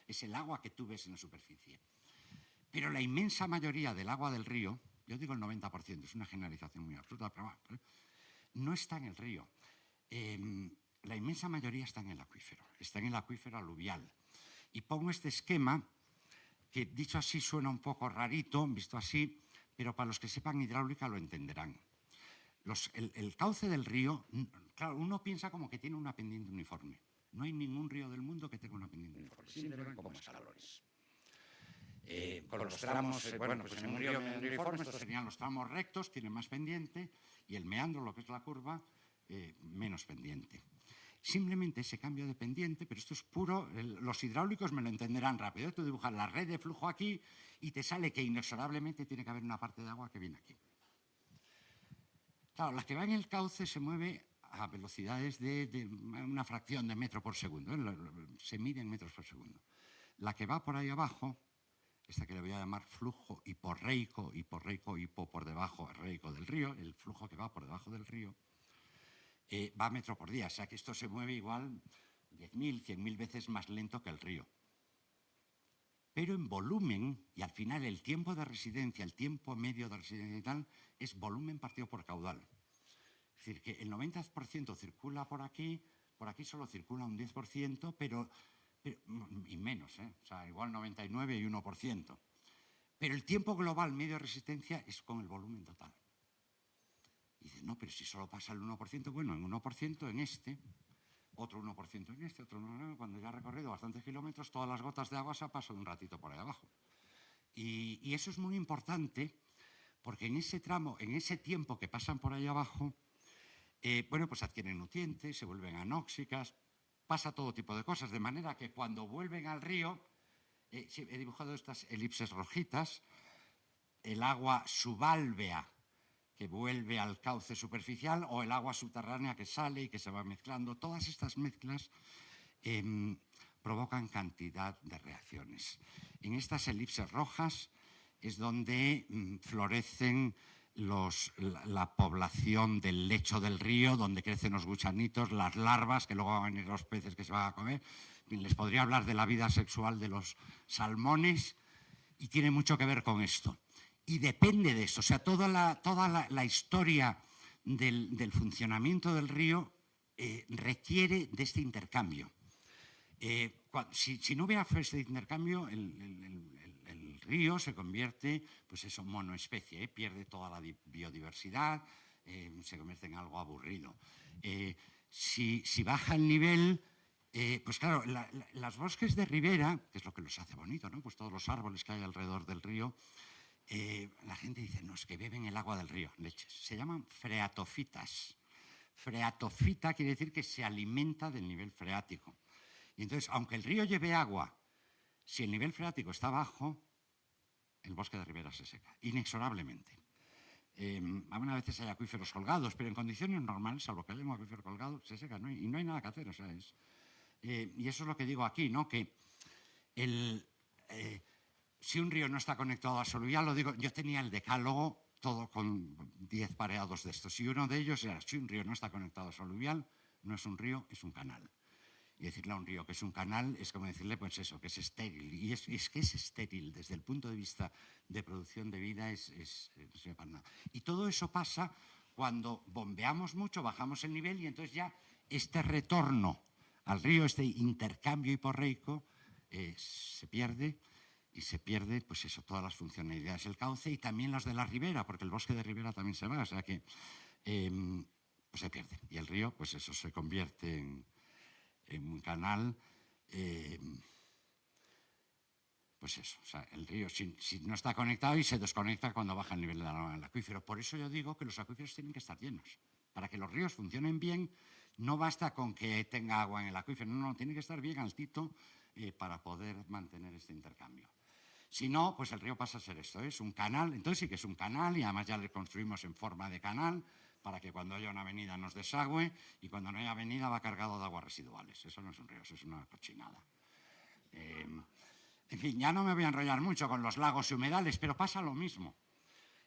Speaker 4: es el agua que tú ves en la superficie. Pero la inmensa mayoría del agua del río, yo digo el 90%, es una generalización muy absurda, pero bueno, no está en el río. La inmensa mayoría está en el acuífero aluvial. Y pongo este esquema, que dicho así suena un poco rarito, visto así, pero para los que sepan hidráulica lo entenderán. El cauce del río, claro, uno piensa como que tiene una pendiente uniforme. No hay ningún río del mundo que tenga una pendiente uniforme. Siempre van como escalones. Con los tramos, bueno, pues en un río uniforme, estos serían los tramos rectos, tienen más pendiente, y el meandro, lo que es la curva, menos pendiente. Simplemente ese cambio de pendiente, pero esto es puro, los hidráulicos me lo entenderán rápido. Tú dibujas la red de flujo aquí y te sale que inexorablemente tiene que haber una parte de agua que viene aquí. Claro, la que va en el cauce se mueve a velocidades de una fracción de metro por segundo, se mide en metros por segundo. La que va por ahí abajo, esta que le voy a llamar flujo hiporreico, hipo por debajo reico del río, el flujo que va por debajo del río, va a metro por día, o sea que esto se mueve igual 10.000, 100.000 veces más lento que el río. Pero en volumen, y al final el tiempo de residencia, el tiempo medio de residencia y tal, es volumen partido por caudal. Es decir, que el 90% circula por aquí solo circula un 10%, pero y menos, o sea, igual 99 y 1%. Pero el tiempo global medio de resistencia es con el volumen total. Y dices, no, pero si solo pasa el 1%, bueno, en 1% en este, otro 1% en este, otro 1%, cuando ya ha recorrido bastantes kilómetros, todas las gotas de agua se han pasado un ratito por ahí abajo. Y eso es muy importante, porque en ese tramo, en ese tiempo que pasan por ahí abajo, bueno, pues adquieren nutrientes, se vuelven anóxicas, pasa todo tipo de cosas, de manera que cuando vuelven al río, he dibujado estas elipses rojitas, el agua subálvea que vuelve al cauce superficial o el agua subterránea que sale y que se va mezclando. Todas estas mezclas provocan cantidad de reacciones. En estas elipses rojas es donde florecen la población del lecho del río, donde crecen los gusanitos, las larvas, que luego van a venir los peces que se van a comer. Les podría hablar de la vida sexual de los salmones y tiene mucho que ver con esto. Y depende de eso, o sea, toda la historia del funcionamiento del río requiere de este intercambio. Si no hubiera este intercambio, el río se convierte, pues eso, monoespecie, pierde toda la biodiversidad, se convierte en algo aburrido. Si baja el nivel, pues claro, los bosques de ribera, que es lo que los hace bonito, ¿no? Pues todos los árboles que hay alrededor del río, la gente dice, no, es que beben el agua del río, leches. Se llaman freatofitas. Freatofita quiere decir que se alimenta del nivel freático. Y entonces, aunque el río lleve agua, si el nivel freático está bajo, el bosque de ribera se seca, inexorablemente. Algunas veces hay acuíferos colgados, pero en condiciones normales, salvo que haya un acuífero colgado, se seca, ¿no? Y no hay nada que hacer. O sea, y eso es lo que digo aquí, ¿no? Que si un río no está conectado a soluvial, lo digo, yo tenía el decálogo todo con 10 pareados de estos. Y uno de ellos era, si un río no está conectado a soluvial, no es un río, es un canal. Y decirle a un río que es un canal es como decirle, pues eso, que es estéril. Y es que es estéril desde el punto de vista de producción de vida, no sirve para nada. Y todo eso pasa cuando bombeamos mucho, bajamos el nivel y entonces ya este retorno al río, este intercambio hiporreico, se pierde. Y se pierde, pues eso, todas las funcionalidades del cauce y también las de la ribera, porque el bosque de ribera también se va, o sea que pues se pierde. Y el río, pues eso, se convierte en un canal, pues eso, o sea, el río si no está conectado y se desconecta cuando baja el nivel del acuífero. Por eso yo digo que los acuíferos tienen que estar llenos. Para que los ríos funcionen bien, no basta con que tenga agua en el acuífero, no, tiene que estar bien altito para poder mantener este intercambio. Si no, pues el río pasa a ser esto, es un canal, entonces sí que es un canal y además ya le construimos en forma de canal para que cuando haya una avenida nos desagüe y cuando no haya avenida va cargado de aguas residuales. Eso no es un río, eso es una cochinada. En fin, ya no me voy a enrollar mucho con los lagos y humedales, pero pasa lo mismo.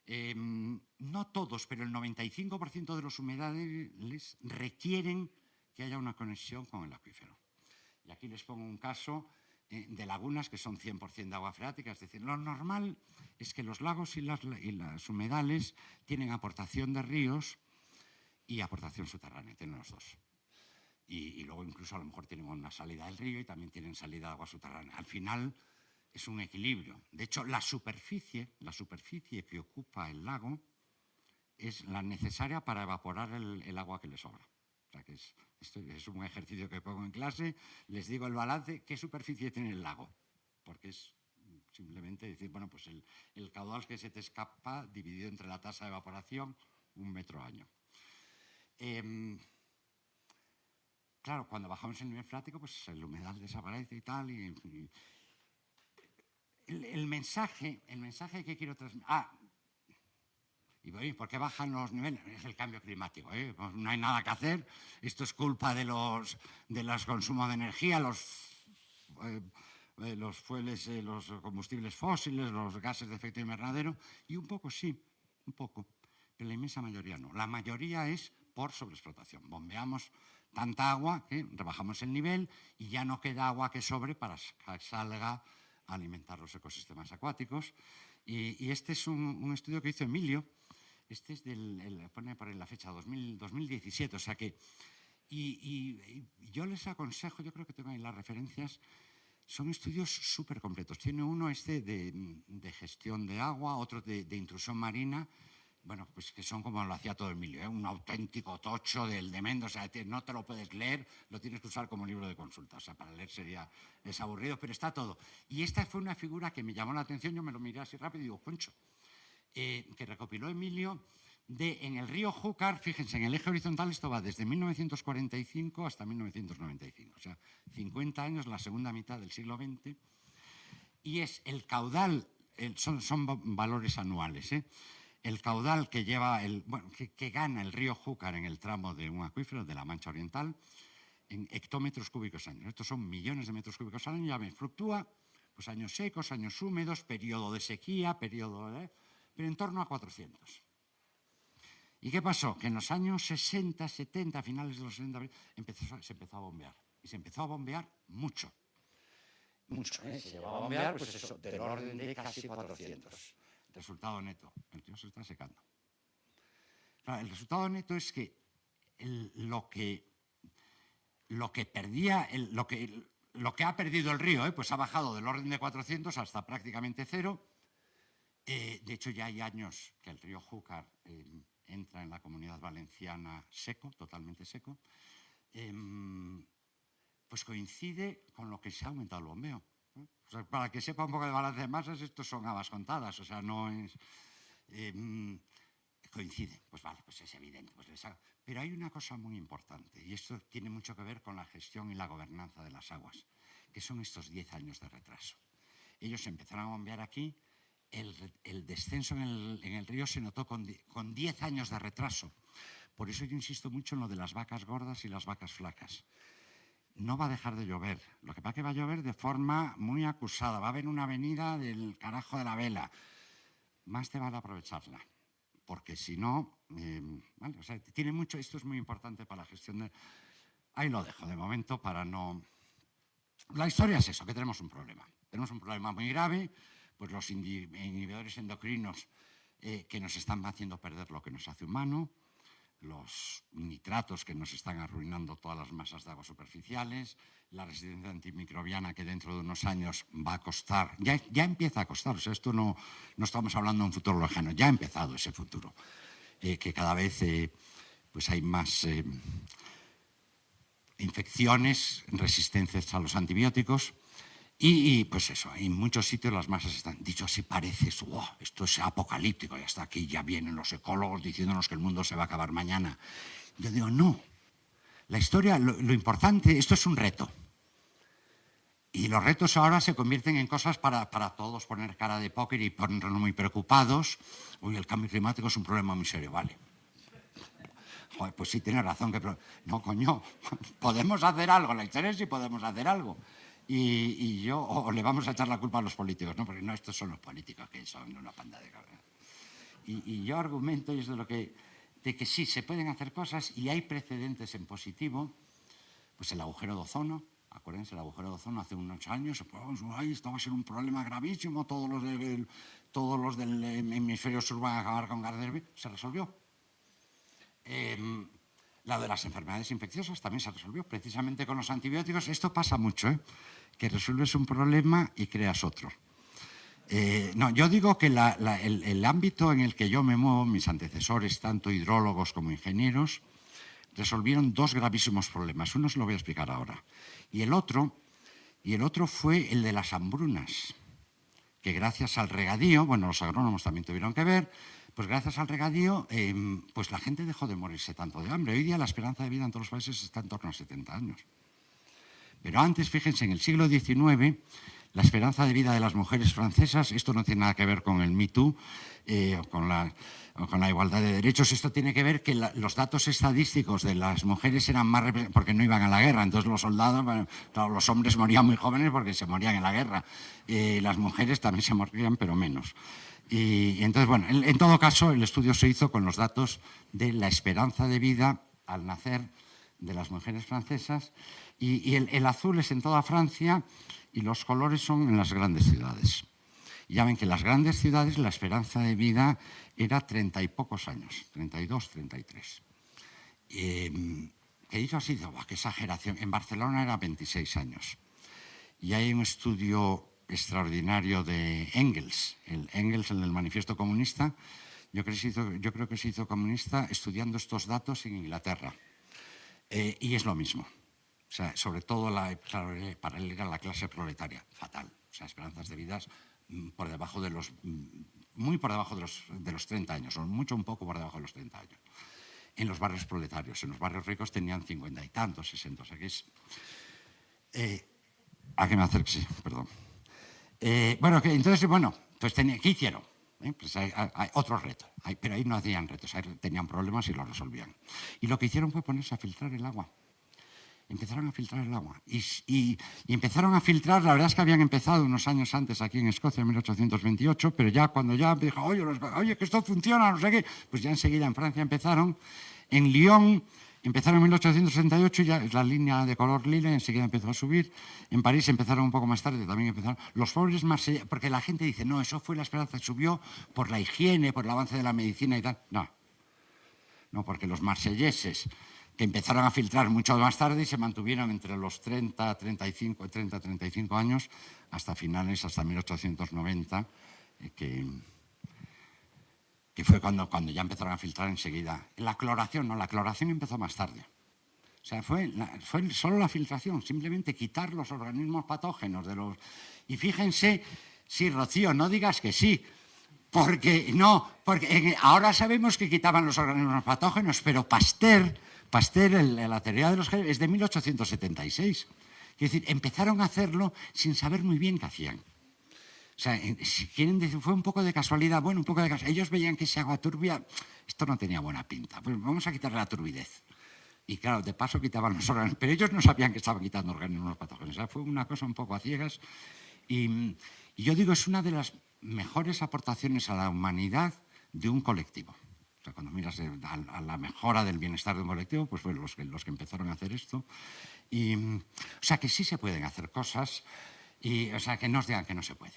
Speaker 4: No todos, pero el 95% de los humedales requieren que haya una conexión con el acuífero. Y aquí les pongo un caso de lagunas que son 100% de agua freática. Es decir, lo normal es que los lagos y las humedales tienen aportación de ríos y aportación subterránea, tienen los dos. y luego incluso a lo mejor tienen una salida del río y también tienen salida de agua subterránea. Al final es un equilibrio. De hecho, la superficie que ocupa el lago es la necesaria para evaporar el agua que le sobra. O sea, que esto es un ejercicio que pongo en clase, les digo el balance, ¿qué superficie tiene el lago? Porque es simplemente decir, bueno, pues el caudal que se te escapa dividido entre la tasa de evaporación, 1 metro año. Claro, cuando bajamos el nivel freático, pues el humedal desaparece y tal. El mensaje que quiero transmitir... ¿Y por qué bajan los niveles? Es el cambio climático, ¿eh? Pues no hay nada que hacer. Esto es culpa de los consumos de energía, los fueles, los combustibles fósiles, los gases de efecto invernadero. Y un poco sí, un poco. Pero la inmensa mayoría no. La mayoría es por sobreexplotación. Bombeamos tanta agua que rebajamos el nivel y ya no queda agua que sobre para que salga a alimentar los ecosistemas acuáticos. Y este es un estudio que hizo Emilio. Este es pone por ahí la fecha, 2017, o sea que... Y yo les aconsejo, yo creo que tengo ahí las referencias, son estudios súper completos. Tiene uno de gestión de agua, otro de intrusión marina, bueno, pues que son como lo hacía todo Emilio, ¿eh? Un auténtico tocho del demendo, o sea, no te lo puedes leer, lo tienes que usar como libro de consulta, o sea, para leer es aburrido, pero está todo. Y esta fue una figura que me llamó la atención, yo me lo miré así rápido y digo, concho, que recopiló Emilio en el río Júcar, fíjense, en el eje horizontal esto va desde 1945 hasta 1995, o sea, 50 años, la segunda mitad del siglo XX, y es el caudal, son valores anuales, el caudal que que gana el río Júcar en el tramo de un acuífero de la Mancha Oriental en hectómetros cúbicos año. Estos son millones de metros cúbicos al año, ya ven, fluctúa, pues años secos, años húmedos, periodo de sequía, pero en torno a 400. ¿Y qué pasó? Que en los años 60, 70, finales de los 60, se empezó a bombear. Y se empezó a bombear mucho. Mucho, ¿eh? Se llevaba a bombear, pues eso, del orden de casi 400. Resultado neto, el río se está secando. Claro, el resultado neto es que lo que ha perdido el río, pues ha bajado del orden de 400 hasta prácticamente cero. De hecho, ya hay años que el río Júcar entra en la Comunidad Valenciana seco, totalmente seco, pues coincide con lo que se ha aumentado el bombeo. O sea, para que sepa un poco de balance de masas, estos son habas contadas, o sea, no es... coincide, pues vale, pues es evidente. Pero hay una cosa muy importante, y esto tiene mucho que ver con la gestión y la gobernanza de las aguas, que son estos 10 años de retraso. Ellos empezaron a bombear aquí, el descenso en el río se notó con 10 años de retraso. Por eso yo insisto mucho en lo de las vacas gordas y las vacas flacas. No va a dejar de llover. Lo que pasa es que va a llover de forma muy acusada. Va a haber una avenida del carajo de la vela. Más te vale aprovecharla. Porque si no, vale, o sea, tiene mucho, esto es muy importante para la gestión de... Ahí lo dejo de momento para no... La historia es eso, que tenemos un problema. Tenemos un problema muy grave, pues los inhibidores endocrinos que nos están haciendo perder lo que nos hace humano, los nitratos que nos están arruinando todas las masas de agua superficiales, la resistencia antimicrobiana que dentro de unos años va a costar, ya empieza a costar, o sea, esto no estamos hablando de un futuro lejano, ya ha empezado ese futuro, que cada vez pues hay más infecciones, resistencias a los antibióticos. Y pues eso, en muchos sitios las masas están, dicho así parece, esto es apocalíptico, y hasta aquí ya vienen los ecólogos diciéndonos que el mundo se va a acabar mañana. Yo digo, no, la historia, lo importante, esto es un reto. Y los retos ahora se convierten en cosas para todos poner cara de póker y ponernos muy preocupados. Uy, el cambio climático es un problema muy serio, vale. Joder, pues sí, tienes razón. No, coño, podemos hacer algo, la historia es si podemos hacer algo. Y yo, o le vamos a echar la culpa a los políticos, ¿no? Porque no, estos son los políticos que son una panda de cabras. Y yo argumento, y es de que sí, se pueden hacer cosas y hay precedentes en positivo, pues el agujero de ozono, acuérdense, el agujero de ozono hace unos 8 años, esto va a ser un problema gravísimo, todos los del hemisferio sur van a acabar con gas de hervir, se resolvió. La de las enfermedades infecciosas también se resolvió precisamente con los antibióticos. Esto pasa mucho, que resuelves un problema y creas otro. No, yo digo que el ámbito en el que yo me muevo, mis antecesores, tanto hidrólogos como ingenieros, resolvieron dos gravísimos problemas. Uno se lo voy a explicar ahora. Y el otro fue el de las hambrunas, que gracias al regadío, bueno, los agrónomos también tuvieron que ver, pues gracias al regadío, pues la gente dejó de morirse tanto de hambre. Hoy día la esperanza de vida en todos los países está en torno a 70 años. Pero antes, fíjense, en el siglo XIX, la esperanza de vida de las mujeres francesas, esto no tiene nada que ver con el Me Too, o con la igualdad de derechos, esto tiene que ver que los datos estadísticos de las mujeres eran más porque no iban a la guerra, entonces los soldados, bueno, claro, los hombres morían muy jóvenes porque se morían en la guerra, las mujeres también se morían, pero menos. Y entonces, bueno, en todo caso, el estudio se hizo con los datos de la esperanza de vida al nacer de las mujeres francesas, y el azul es en toda Francia y los colores son en las grandes ciudades. Y ya ven que en las grandes ciudades la esperanza de vida era 30 y pocos años, 32, 33. Que dicho así, qué exageración. En Barcelona era 26 años. Y hay un estudio extraordinario de Engels, Engels en el Manifiesto Comunista. Yo creo que se hizo comunista estudiando estos datos en Inglaterra. Y es lo mismo. O sea, sobre todo para él era la clase proletaria, fatal. O sea, esperanzas de vida muy por debajo de los 30 años, o un poco por debajo de los 30 años. En los barrios proletarios, en los barrios ricos tenían 50 y tantos, 60. O sea que es... ¿A qué me acerco? Sí, perdón. Entonces, pues ¿qué hicieron? Pues hay otro reto, pero ahí no hacían retos, ahí tenían problemas y los resolvían. Y lo que hicieron fue ponerse a filtrar el agua. Empezaron a filtrar el agua y empezaron a filtrar, la verdad es que habían empezado unos años antes aquí en Escocia, en 1828, pero ya cuando ya dijo, oye, que esto funciona, no sé qué, pues ya enseguida en Francia empezaron, en Lyon empezaron en 1868, ya es la línea de color lila, enseguida empezó a subir, en París empezaron un poco más tarde, también empezaron, los pobres marselleses, porque la gente dice, no, eso fue la esperanza, subió por la higiene, por el avance de la medicina y tal, no, porque los marselleses, que empezaron a filtrar mucho más tarde y se mantuvieron entre los 30, 35 años hasta finales, hasta 1890, que fue cuando ya empezaron a filtrar enseguida. La cloración empezó más tarde. O sea, fue solo la filtración, simplemente quitar los organismos patógenos de los... Y fíjense, sí, Rocío, no digas que sí, porque ahora sabemos que quitaban los organismos patógenos, pero Pasteur, la teoría de los genes, es de 1876. Es decir, empezaron a hacerlo sin saber muy bien qué hacían. O sea, si quieren decir, fue un poco de casualidad, un poco de casualidad. Ellos veían que ese agua turbia, esto no tenía buena pinta. Pues vamos a quitarle la turbidez. Y claro, de paso quitaban los organismos, pero ellos no sabían que estaban quitando organismos patógenos. O sea, fue una cosa un poco a ciegas. Y yo digo, es una de las mejores aportaciones a la humanidad de un colectivo. O sea, cuando miras a la mejora del bienestar de un colectivo, pues fueron los que empezaron a hacer esto. O sea, que sí se pueden hacer cosas, o sea, que no os digan que no se puede.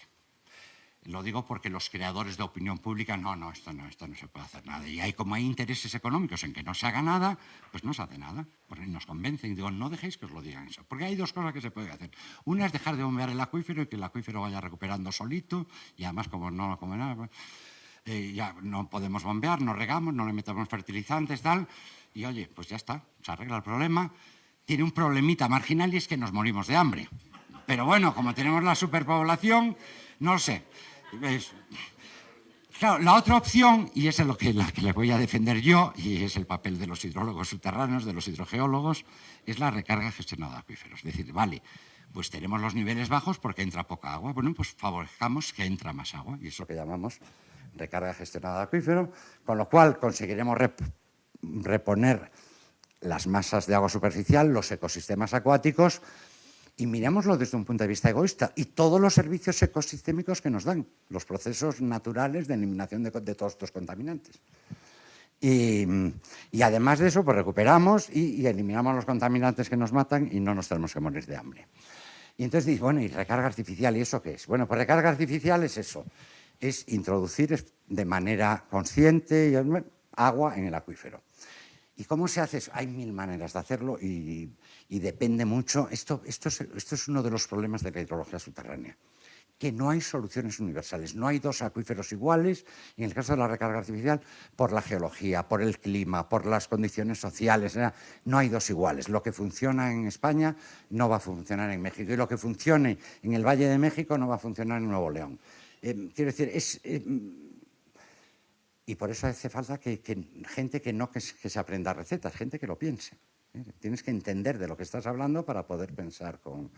Speaker 4: Lo digo porque los creadores de opinión pública, esto no se puede hacer nada. Y como hay intereses económicos en que no se haga nada, pues no se hace nada. Porque nos convencen y digo, no dejéis que os lo digan eso. Porque hay dos cosas que se pueden hacer. Una es dejar de bombear el acuífero y que el acuífero vaya recuperando solito. Y además, como nada... Pues, ya no podemos bombear, no regamos, no le metemos fertilizantes, tal, y oye, pues ya está, se arregla el problema. Tiene un problemita marginal y es que nos morimos de hambre. Pero bueno, como tenemos la superpoblación, no sé. Claro, la otra opción, y esa es la que le voy a defender yo, y es el papel de los hidrólogos subterráneos, de los hidrogeólogos, es la recarga gestionada de acuíferos. Es decir, vale, pues tenemos los niveles bajos porque entra poca agua. Bueno, pues favorezcamos que entra más agua, y eso que llamamos recarga gestionada de acuífero, con lo cual conseguiremos reponer las masas de agua superficial, los ecosistemas acuáticos, y mirémoslo desde un punto de vista egoísta, y todos los servicios ecosistémicos que nos dan, los procesos naturales de eliminación de todos estos contaminantes. Y además de eso, pues recuperamos y eliminamos los contaminantes que nos matan y no nos tenemos que morir de hambre. Y entonces dices, bueno, ¿y recarga artificial? ¿Y eso qué es? Bueno, pues recarga artificial es eso. Es introducir de manera consciente agua en el acuífero. ¿Y cómo se hace eso? Hay mil maneras de hacerlo y depende mucho. Esto es uno de los problemas de la hidrología subterránea, que no hay soluciones universales, no hay dos acuíferos iguales, y en el caso de la recarga artificial, por la geología, por el clima, por las condiciones sociales, no hay dos iguales. Lo que funciona en España no va a funcionar en México, y lo que funcione en el Valle de México no va a funcionar en Nuevo León. Quiero decir, y por eso hace falta que gente que se aprenda recetas, gente que lo piense. Tienes que entender de lo que estás hablando para poder pensar con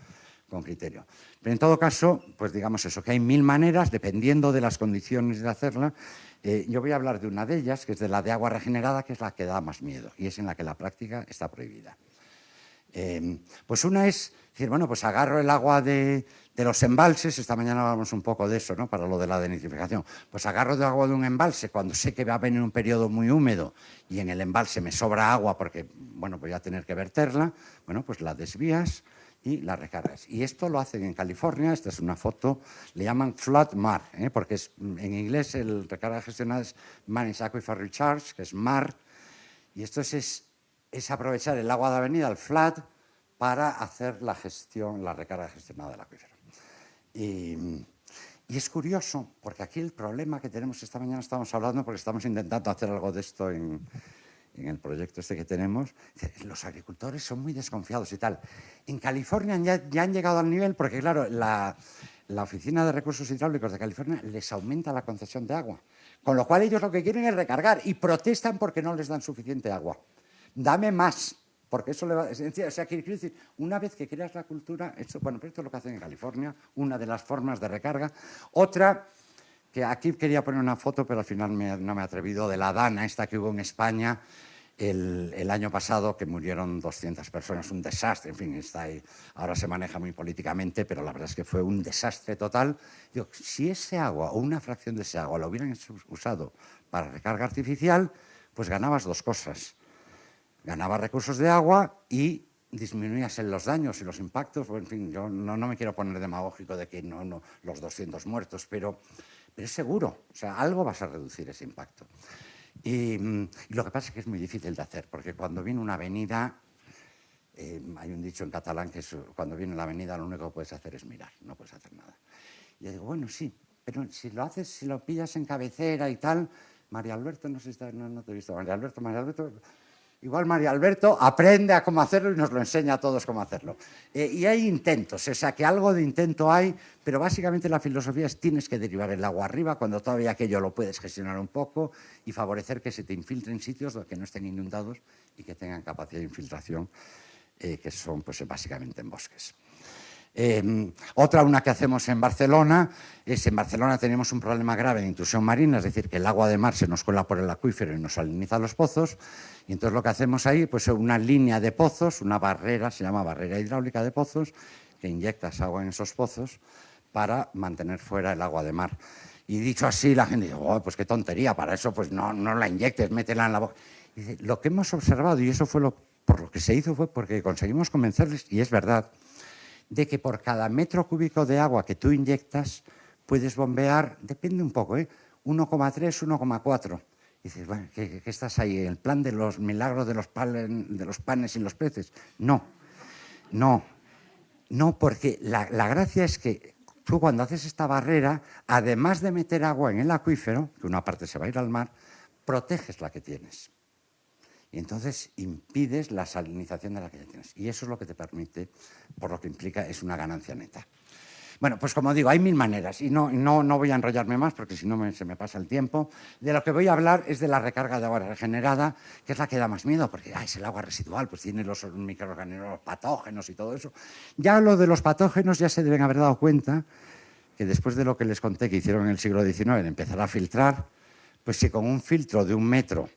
Speaker 4: criterio. Pero en todo caso, pues digamos eso, que hay mil maneras, dependiendo de las condiciones de hacerla. Yo voy a hablar de una de ellas, que es de la de agua regenerada, que es la que da más miedo y es en la que la práctica está prohibida. Pues una es decir, bueno, pues agarro el agua de los embalses, esta mañana hablamos un poco de eso, ¿no?, para lo de la denitrificación. Pues agarro de agua de un embalse cuando sé que va a venir un periodo muy húmedo y en el embalse me sobra agua porque, bueno, voy a tener que verterla, bueno, pues la desvías y la recargas. Y esto lo hacen en California, esta es una foto, le llaman flood MAR, porque en inglés el recarga gestionada es Managed Aquifer Recharge, que es MAR, y esto es aprovechar el agua de avenida, el flood, para hacer la gestión, la recarga gestionada del acuífero. Y es curioso, porque aquí el problema que tenemos, esta mañana estamos hablando, porque estamos intentando hacer algo de esto en el proyecto este que tenemos, los agricultores son muy desconfiados y tal. En California ya han llegado al nivel, porque claro, la Oficina de Recursos Hidráulicos de California les aumenta la concesión de agua, con lo cual ellos lo que quieren es recargar y protestan porque no les dan suficiente agua. Dame más, porque eso le va... O sea, quiero decir, una vez que creas la cultura, bueno, pero esto es lo que hacen en California, una de las formas de recarga. Otra, que aquí quería poner una foto, pero al final no me he atrevido, de la Dana, esta que hubo en España el año pasado, que murieron 200 personas, un desastre, en fin, está ahí, ahora se maneja muy políticamente, pero la verdad es que fue un desastre total. Digo, si ese agua o una fracción de ese agua lo hubieran usado para recarga artificial, pues ganabas dos cosas. Ganabas recursos de agua y disminuías en los daños y los impactos. Bueno, en fin, yo no me quiero poner demagógico de que no los 200 muertos, pero es seguro. O sea, algo vas a reducir ese impacto. Y lo que pasa es que es muy difícil de hacer, porque cuando viene una avenida, hay un dicho en catalán que cuando viene la avenida lo único que puedes hacer es mirar, no puedes hacer nada. Y yo digo, bueno, sí, pero si lo haces, si lo pillas en cabecera y tal, María Alberto, no sé si no te he visto, María Alberto, igual María Alberto aprende a cómo hacerlo y nos lo enseña a todos cómo hacerlo. Y hay intentos, o sea, que algo de intento hay, pero básicamente la filosofía es tienes que derivar el agua arriba cuando todavía aquello lo puedes gestionar un poco y favorecer que se te infiltre en sitios que no estén inundados y que tengan capacidad de infiltración, que son pues básicamente en bosques. Una que hacemos en Barcelona en Barcelona tenemos un problema grave de intrusión marina, es decir, que el agua de mar se nos cuela por el acuífero y nos saliniza los pozos, y entonces lo que hacemos ahí pues es una línea de pozos, una barrera, se llama barrera hidráulica de pozos, que inyectas agua en esos pozos para mantener fuera el agua de mar. Y dicho así, la gente dice, oh, pues qué tontería, para eso pues no la inyectes, métela en la boca. Y dice, lo que hemos observado, y eso fue por lo que se hizo, fue porque conseguimos convencerles, y es verdad, de que por cada metro cúbico de agua que tú inyectas puedes bombear, depende un poco, 1,3, 1,4. Y dices, bueno, ¿qué estás ahí? ¿El plan de los milagros de los panes y los peces? No, porque la gracia es que tú cuando haces esta barrera, además de meter agua en el acuífero, que una parte se va a ir al mar, proteges la que tienes. Y entonces impides la salinización de la que ya tienes. Y eso es lo que te permite, por lo que implica, es una ganancia neta. Bueno, pues como digo, hay mil maneras y no voy a enrollarme más porque si no se me pasa el tiempo. De lo que voy a hablar es de la recarga de agua regenerada, que es la que da más miedo porque es el agua residual, pues tiene los microorganismos, los patógenos y todo eso. Ya lo de los patógenos ya se deben haber dado cuenta que después de lo que les conté que hicieron en el siglo XIX, de empezar a filtrar, pues si con un filtro de 1 metro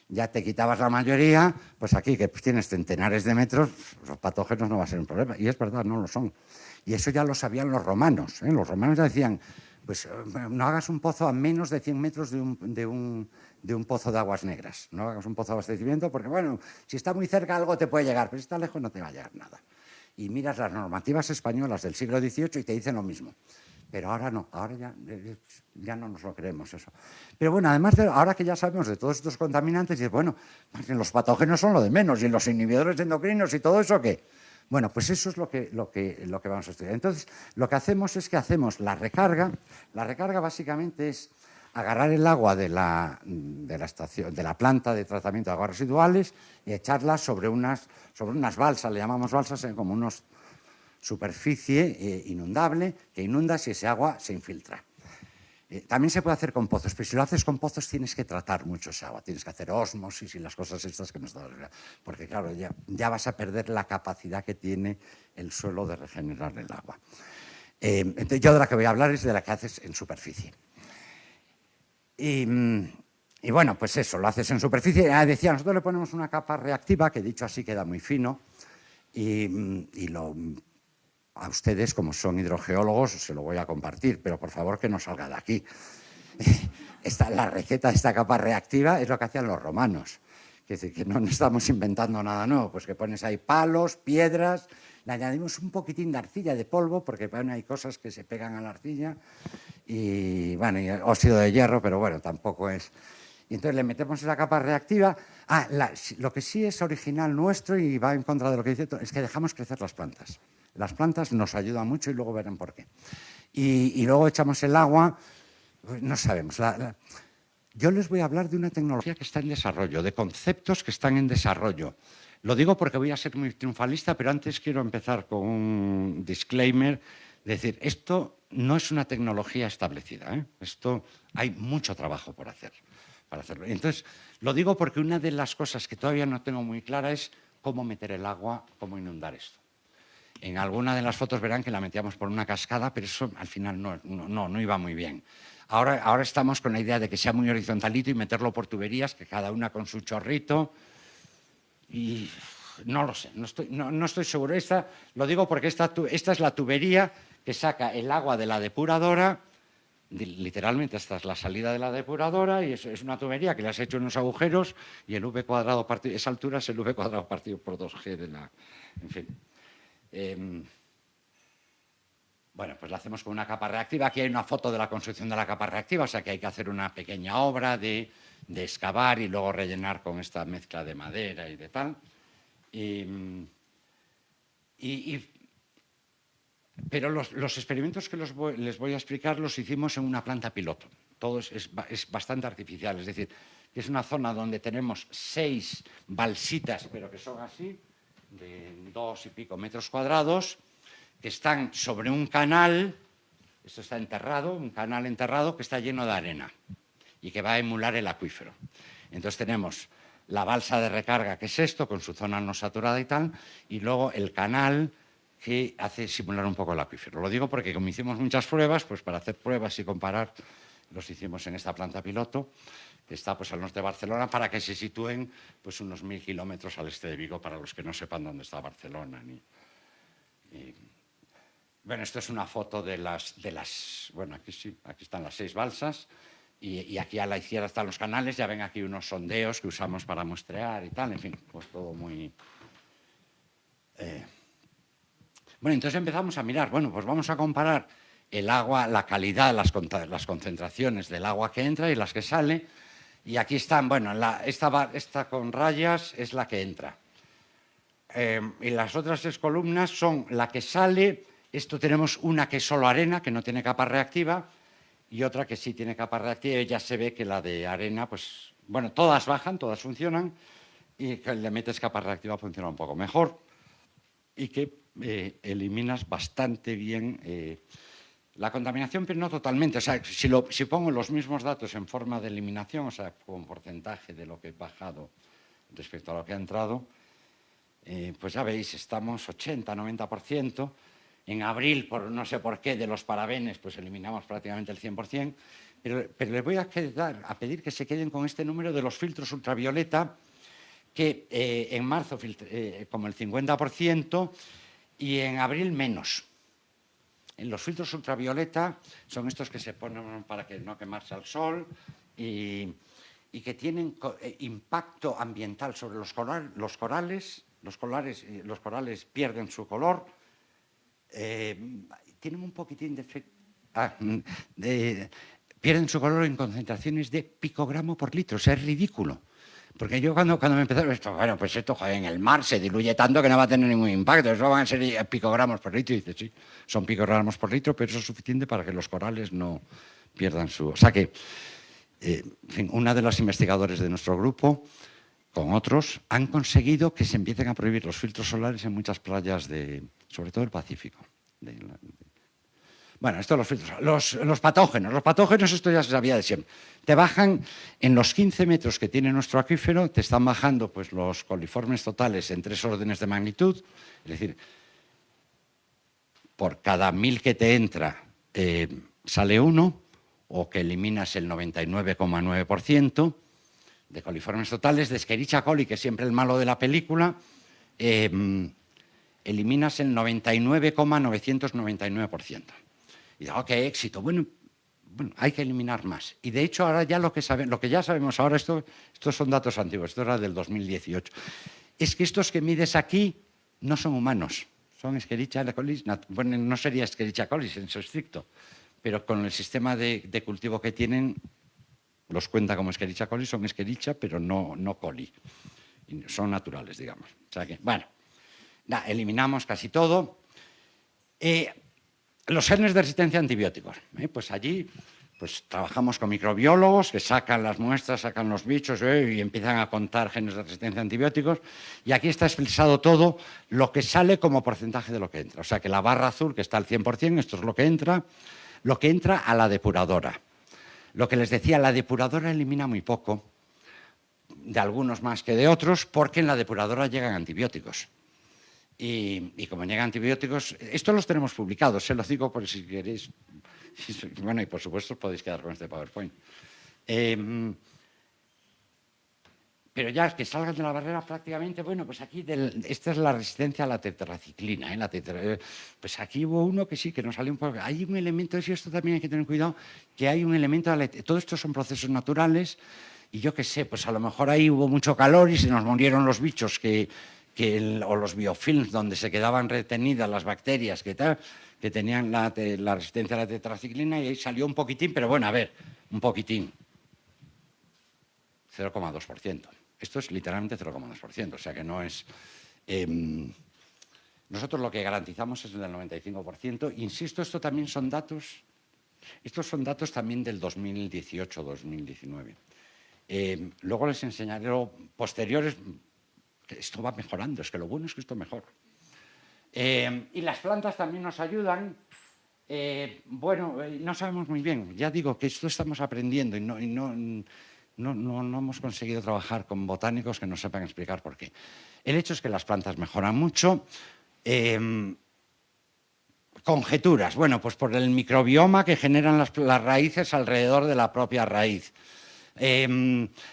Speaker 4: ya te quitabas la mayoría, pues aquí que tienes centenares de metros, los patógenos no va a ser un problema. Y es verdad, no lo son. Y eso ya lo sabían los romanos. Los romanos ya decían, pues no hagas un pozo a menos de 100 metros de un pozo de aguas negras. No hagas un pozo de abastecimiento porque, bueno, si está muy cerca algo te puede llegar, pero si está lejos no te va a llegar nada. Y miras las normativas españolas del siglo XVIII y te dicen lo mismo. pero ahora no, ahora ya no nos lo creemos eso. Pero bueno, además, ahora que ya sabemos de todos estos contaminantes, dices, bueno, los patógenos son lo de menos, y los inhibidores endocrinos y todo eso, ¿qué? Bueno, pues eso es lo que vamos a estudiar. Entonces, lo que hacemos es que hacemos la recarga. La recarga básicamente es agarrar el agua de la planta de tratamiento de aguas residuales y echarla sobre unas balsas, le llamamos balsas, como unos superficie inundable que inunda si ese agua se infiltra. También se puede hacer con pozos, pero si lo haces con pozos tienes que tratar mucho esa agua, tienes que hacer ósmosis y las cosas estas que nos estamos hablando, porque claro, ya vas a perder la capacidad que tiene el suelo de regenerar el agua. Entonces, yo de la que voy a hablar es de la que haces en superficie. Y bueno, pues eso, lo haces en superficie. Decía, nosotros le ponemos una capa reactiva, que dicho así queda muy fino, a ustedes, como son hidrogeólogos, se lo voy a compartir, pero por favor que no salga de aquí. La receta de esta capa reactiva es lo que hacían los romanos. Es decir, que no estamos inventando nada nuevo, pues que pones ahí palos, piedras, le añadimos un poquitín de arcilla de polvo, porque bueno, hay cosas que se pegan a la arcilla, y bueno, y óxido de hierro, pero bueno, tampoco es... Y entonces le metemos esa capa reactiva. Lo que sí es original nuestro y va en contra de lo que dice, es que dejamos crecer las plantas. Las plantas nos ayudan mucho y luego verán por qué. Y luego echamos el agua, pues no sabemos. Yo les voy a hablar de una tecnología que está en desarrollo, de conceptos que están en desarrollo. Lo digo porque voy a ser muy triunfalista, pero antes quiero empezar con un disclaimer, decir, esto no es una tecnología establecida, ¿eh? Esto hay mucho trabajo por hacer. Para hacerlo. Entonces, lo digo porque una de las cosas que todavía no tengo muy clara es cómo meter el agua, cómo inundar esto. En alguna de las fotos verán que la metíamos por una cascada, pero eso al final no iba muy bien. Ahora estamos con la idea de que sea muy horizontalito y meterlo por tuberías, que cada una con su chorrito. Y no lo sé, no estoy seguro. Lo digo porque esta es la tubería que saca el agua de la depuradora. Literalmente esta es la salida de la depuradora y es una tubería que le has hecho unos agujeros y el v cuadrado partido, esa altura es el v cuadrado partido por 2g de la... En fin. Bueno, pues la hacemos con una capa reactiva. Aquí hay una foto de la construcción de la capa reactiva, o sea que hay que hacer una pequeña obra de excavar y luego rellenar con esta mezcla de madera y de tal. Pero los experimentos que les voy a explicar los hicimos en una planta piloto. Todo es bastante artificial, es decir, que es una zona donde tenemos 6 balsitas, pero que son así, de 2 y pico metros cuadrados, que están sobre un canal, esto está enterrado, un canal enterrado que está lleno de arena y que va a emular el acuífero. Entonces tenemos la balsa de recarga, que es esto, con su zona no saturada y tal, y luego el canal que hace simular un poco el acuífero. Lo digo porque como hicimos muchas pruebas, pues para hacer pruebas y comparar, los hicimos en esta planta piloto, que está pues al norte de Barcelona, para que se sitúen pues unos 1000 kilómetros al este de Vigo, para los que no sepan dónde está Barcelona. Bueno, esto es una foto de las bueno, aquí sí, aquí están las 6 balsas, y aquí a la izquierda están los canales, ya ven aquí unos sondeos que usamos para muestrear y tal, en fin, pues todo muy... Bueno, entonces empezamos a mirar, bueno, pues vamos a comparar el agua, la calidad, las concentraciones del agua que entra y las que sale. Y aquí están, bueno, esta con rayas es la que entra. Y las otras 3 columnas son la que sale. Esto tenemos una que es solo arena, que no tiene capa reactiva, y otra que sí tiene capa reactiva. Y ya se ve que la de arena, pues, bueno, todas bajan, todas funcionan, y que le metes capa reactiva funciona un poco mejor. Y que eliminas bastante bien la contaminación, pero no totalmente. O sea, si pongo los mismos datos en forma de eliminación, o sea, con porcentaje de lo que he bajado respecto a lo que ha entrado, pues ya veis, estamos 80-90%. En abril, por no sé por qué, de los parabenes, pues eliminamos prácticamente el 100%. Pero les voy a pedir que se queden con este número de los filtros ultravioleta, que en marzo como el 50% y en abril menos. En los filtros ultravioleta son estos que se ponen para que no quemarse al sol y que tienen impacto ambiental sobre los corales. Los corales pierden su color, tienen un poquitín de efecto. pierden su color en concentraciones de picogramo por litro. O sea, es ridículo. Porque yo cuando me empezaron, bueno, pues esto, joder, en el mar se diluye tanto que no va a tener ningún impacto, eso van a ser picogramos por litro. Y dice, sí, son picogramos por litro, pero eso es suficiente para que los corales no pierdan su... O sea que, en fin, una de las investigadores de nuestro grupo, con otros, han conseguido que se empiecen a prohibir los filtros solares en muchas playas, sobre todo del Pacífico. Bueno, esto los filtros. Los patógenos. Los patógenos, esto ya se sabía de siempre. Te bajan, en los 15 metros que tiene nuestro acuífero, te están bajando pues, los coliformes totales en 3 órdenes de magnitud. Es decir, por cada 1000 que te entra, sale uno, o que eliminas el 99,9% de coliformes totales. De Escherichia coli, que es siempre el malo de la película, eliminas el 99,999%. Y digo, oh, qué éxito. Bueno, hay que eliminar más. Y de hecho, ahora ya lo que ya sabemos ahora, estos son datos antiguos, esto era del 2018, es que estos que mides aquí no son humanos, son Escherichia coli. Bueno, no sería Escherichia coli en su estricto, pero con el sistema de cultivo que tienen, los cuenta como Escherichia coli, son Escherichia, pero no coli. Son naturales, digamos. O sea que, bueno, eliminamos casi todo. Los genes de resistencia a antibióticos. Pues allí pues, trabajamos con microbiólogos que sacan las muestras, sacan los bichos y empiezan a contar genes de resistencia a antibióticos. Y aquí está expresado todo lo que sale como porcentaje de lo que entra. O sea que la barra azul, que está al 100%, esto es lo que entra a la depuradora. Lo que les decía, la depuradora elimina muy poco, de algunos más que de otros, porque en la depuradora llegan antibióticos. Y como llegan antibióticos, esto los tenemos publicados, se los digo por si queréis. Bueno, y por supuesto os podéis quedar con este PowerPoint. Pero ya que salgan de la barrera prácticamente, bueno, pues aquí esta es la resistencia a la tetraciclina. Pues aquí hubo uno que sí, que nos salió un poco. Hay un elemento, y esto también hay que tener cuidado, que hay un elemento, todo esto son procesos naturales, y yo qué sé, pues a lo mejor ahí hubo mucho calor y se nos murieron los bichos o los biofilms donde se quedaban retenidas las bacterias que tenían la resistencia a la tetraciclina, y ahí salió un poquitín, pero bueno, a ver, un poquitín. 0,2%. Esto es literalmente 0,2%, o sea que no es... nosotros lo que garantizamos es el del 95%. Insisto, estos son datos también del 2018-2019. Luego les enseñaré posteriores, que esto va mejorando, es que lo bueno es que esto mejora. Y las plantas también nos ayudan. Bueno, no sabemos muy bien, ya digo que esto estamos aprendiendo y no hemos conseguido trabajar con botánicos que nos sepan explicar por qué. El hecho es que las plantas mejoran mucho. Conjeturas, bueno, pues por el microbioma que generan las raíces alrededor de la propia raíz.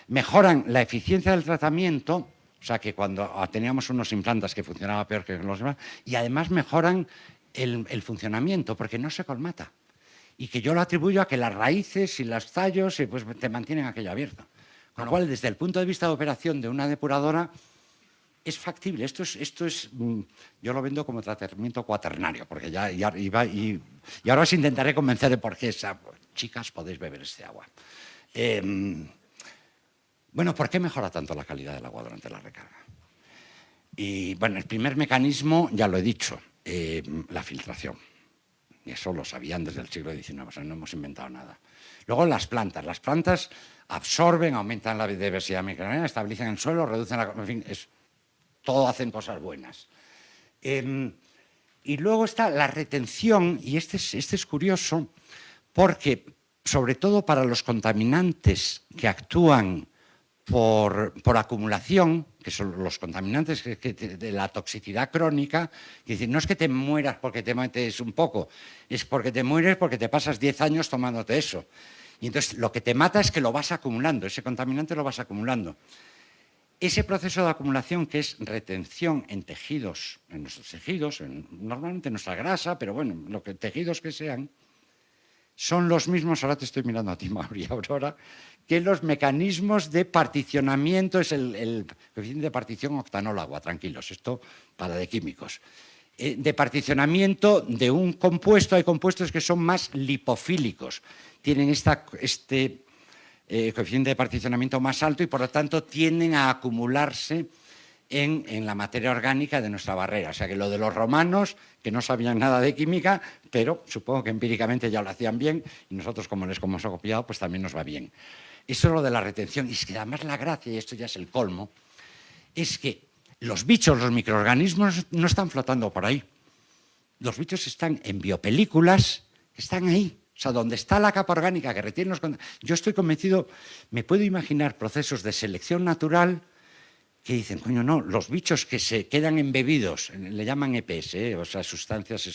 Speaker 4: Mejoran la eficiencia del tratamiento, o sea que cuando teníamos unos implantes que funcionaban peor que los demás, y además mejoran el funcionamiento, porque no se colmata. Y que yo lo atribuyo a que las raíces y los tallos pues, te mantienen aquello abierto. Con lo cual, desde el punto de vista de operación de una depuradora, es factible. Esto es yo lo vendo como tratamiento cuaternario, porque y ahora os intentaré convencer de por qué chicas, podéis beber este agua. Bueno, ¿por qué mejora tanto la calidad del agua durante la recarga? Y bueno, el primer mecanismo, ya lo he dicho, la filtración. Y eso lo sabían desde el siglo XIX, o sea, no hemos inventado nada. Luego las plantas. Las plantas absorben, aumentan la diversidad microbiana, estabilizan el suelo, reducen la... En fin, todo hacen cosas buenas. Y luego está la retención, y este es curioso, porque sobre todo para los contaminantes que actúan por acumulación, que son los contaminantes de la toxicidad crónica, que dicen, no es que te mueras porque te metes un poco, es porque te mueres porque te pasas 10 años tomándote eso. Y entonces lo que te mata es que lo vas acumulando, ese contaminante lo vas acumulando. Ese proceso de acumulación, que es retención en tejidos, en nuestros tejidos, normalmente en nuestra grasa, pero bueno, tejidos que sean, son los mismos, ahora te estoy mirando a ti, Mauri y Aurora, que los mecanismos de particionamiento, es el coeficiente de partición octanol agua, tranquilos, esto para de químicos. de particionamiento de un compuesto. Hay compuestos que son más lipofílicos, tienen este coeficiente de particionamiento más alto y por lo tanto tienden a acumularse en la materia orgánica de nuestra barrera. O sea que lo de los romanos, que no sabían nada de química, pero supongo que empíricamente ya lo hacían bien y nosotros como les hemos copiado, pues también nos va bien. Eso es lo de la retención. Y es que además la gracia, y esto ya es el colmo, es que los bichos, los microorganismos no están flotando por ahí. Los bichos están en biopelículas que están ahí. O sea, donde está la capa orgánica que retiene los... Yo estoy convencido, me puedo imaginar procesos de selección natural que dicen, coño, no, los bichos que se quedan embebidos, le llaman EPS, o sea, sustancias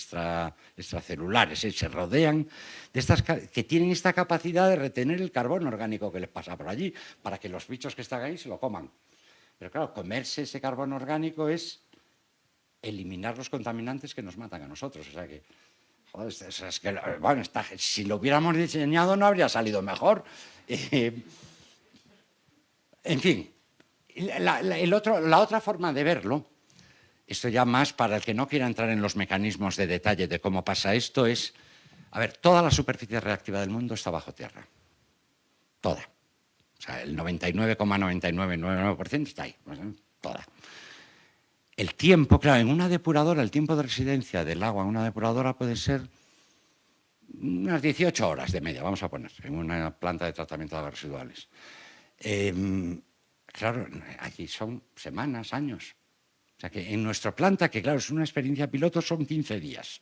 Speaker 4: extracelulares, se rodean de estas que tienen esta capacidad de retener el carbono orgánico que les pasa por allí, para que los bichos que están ahí se lo coman. Pero claro, comerse ese carbono orgánico es eliminar los contaminantes que nos matan a nosotros. O sea que, joder, es que bueno, si lo hubiéramos diseñado no habría salido mejor. En fin. La otra forma de verlo, esto ya más para el que no quiera entrar en los mecanismos de detalle de cómo pasa esto, es, a ver, toda la superficie reactiva del mundo está bajo tierra. Toda. O sea, el 99,9999% está ahí. Toda. El tiempo, claro, en una depuradora, el tiempo de residencia del agua en una depuradora puede ser unas 18 horas de media, vamos a poner, en una planta de tratamiento de aguas residuales. Claro, aquí son semanas, años. O sea que en nuestra planta, que claro, es una experiencia piloto, son 15 días.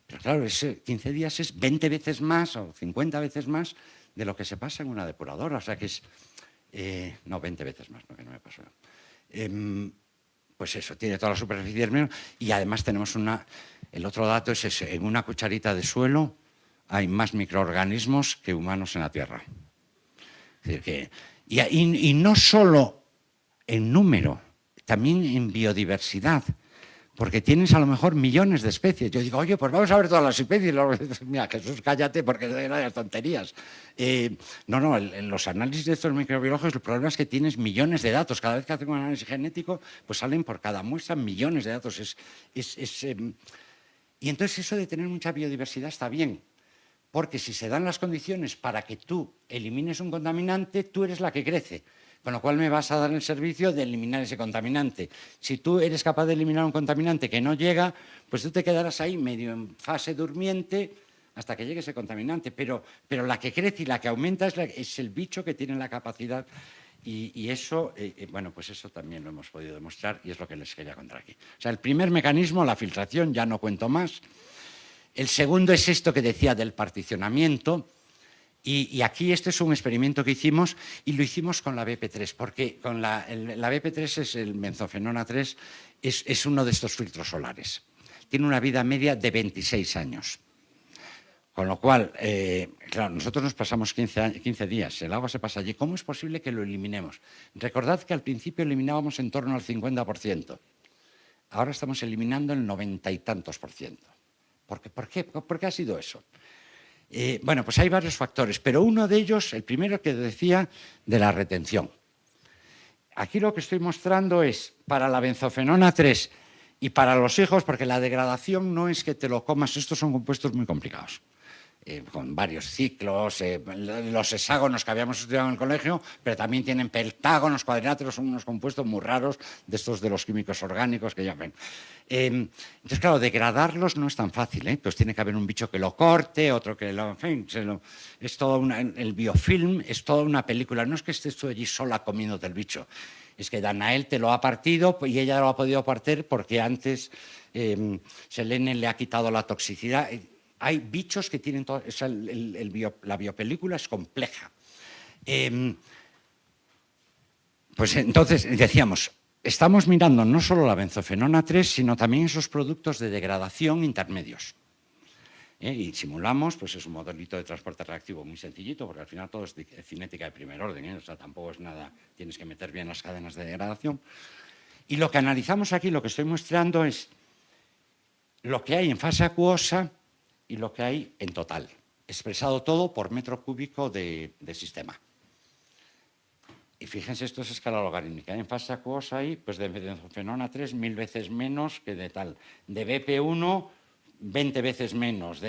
Speaker 4: Pero claro, ese 15 días es 20 veces más o 50 veces más de lo que se pasa en una depuradora. O sea que es... no, 20 veces más, no, que no me pasó. Pues eso, tiene toda la superficie del medio. Y además tenemos el otro dato es ese, en una cucharita de suelo hay más microorganismos que humanos en la Tierra. Es decir, que... Y no solo en número, también en biodiversidad, porque tienes a lo mejor millones de especies. Yo digo, oye, pues vamos a ver todas las especies. Mira, Jesús, cállate porque no hay tonterías. No, en los análisis de estos microbiólogos el problema es que tienes millones de datos. Cada vez que hacen un análisis genético, pues salen por cada muestra millones de datos. Y entonces eso de tener mucha biodiversidad está bien. Porque si se dan las condiciones para que tú elimines un contaminante, tú eres la que crece. Con lo cual me vas a dar el servicio de eliminar ese contaminante. Si tú eres capaz de eliminar un contaminante que no llega, pues tú te quedarás ahí medio en fase durmiente hasta que llegue ese contaminante. Pero la que crece y la que aumenta es el bicho que tiene la capacidad. Y eso, bueno, pues eso también lo hemos podido demostrar y es lo que les quería contar aquí. O sea, el primer mecanismo, la filtración, ya no cuento más. El segundo es esto que decía del particionamiento, y aquí este es un experimento que hicimos y lo hicimos con la BP3, porque con la BP3 es el benzofenona 3, es uno de estos filtros solares. Tiene una vida media de 26 años. Con lo cual, claro, nosotros nos pasamos 15 días, el agua se pasa allí. ¿Cómo es posible que lo eliminemos? Recordad que al principio eliminábamos en torno al 50%. Ahora estamos eliminando el 90 y tantos %. ¿Por qué ha sido eso? Bueno, pues hay varios factores, pero uno de ellos, el primero que decía, de la retención. Aquí lo que estoy mostrando es para la benzofenona 3 y para los hijos, porque la degradación no es que te lo comas, estos son compuestos muy complicados. Con varios ciclos, los hexágonos que habíamos estudiado en el colegio, pero también tienen pentágonos, cuadriláteros, son unos compuestos muy raros de estos de los químicos orgánicos que llaman. Entonces, claro, degradarlos no es tan fácil, pues tiene que haber un bicho que lo corte, otro que lo... En fin, es todo el biofilm es toda una película, no es que estés tú allí sola comiéndote el bicho, es que Danael te lo ha partido y ella lo ha podido partir porque antes Selene le ha quitado la toxicidad. Hay bichos que tienen todo, o sea, la biopelícula es compleja. Pues entonces decíamos, estamos mirando no solo la benzofenona 3, sino también esos productos de degradación intermedios. Y simulamos, pues es un modelito de transporte reactivo muy sencillito, porque al final todo es cinética de primer orden, o sea, tampoco es nada, tienes que meter bien las cadenas de degradación. Y lo que analizamos aquí, lo que estoy mostrando es lo que hay en fase acuosa y lo que hay en total, expresado todo por metro cúbico de sistema. Y fíjense, esto es escala logarítmica. En fase acuosa hay pues de benzofenona 3 1000 veces menos que de tal. De BP1, 20 veces menos.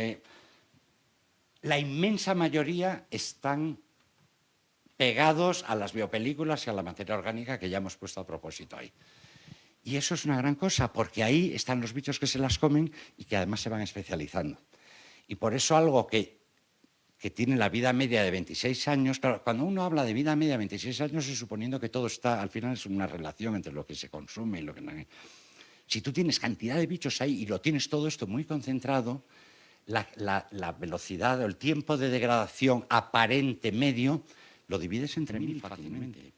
Speaker 4: La inmensa mayoría están pegados a las biopelículas y a la materia orgánica que ya hemos puesto a propósito ahí. Y eso es una gran cosa, porque ahí están los bichos que se las comen y que además se van especializando. Y por eso algo que tiene la vida media de 26 años, claro, cuando uno habla de vida media de 26 años es suponiendo que todo está, al final es una relación entre lo que se consume y lo que no. Si tú tienes cantidad de bichos ahí y lo tienes todo esto muy concentrado, la velocidad o el tiempo de degradación aparente medio lo divides entre 1000 fácilmente.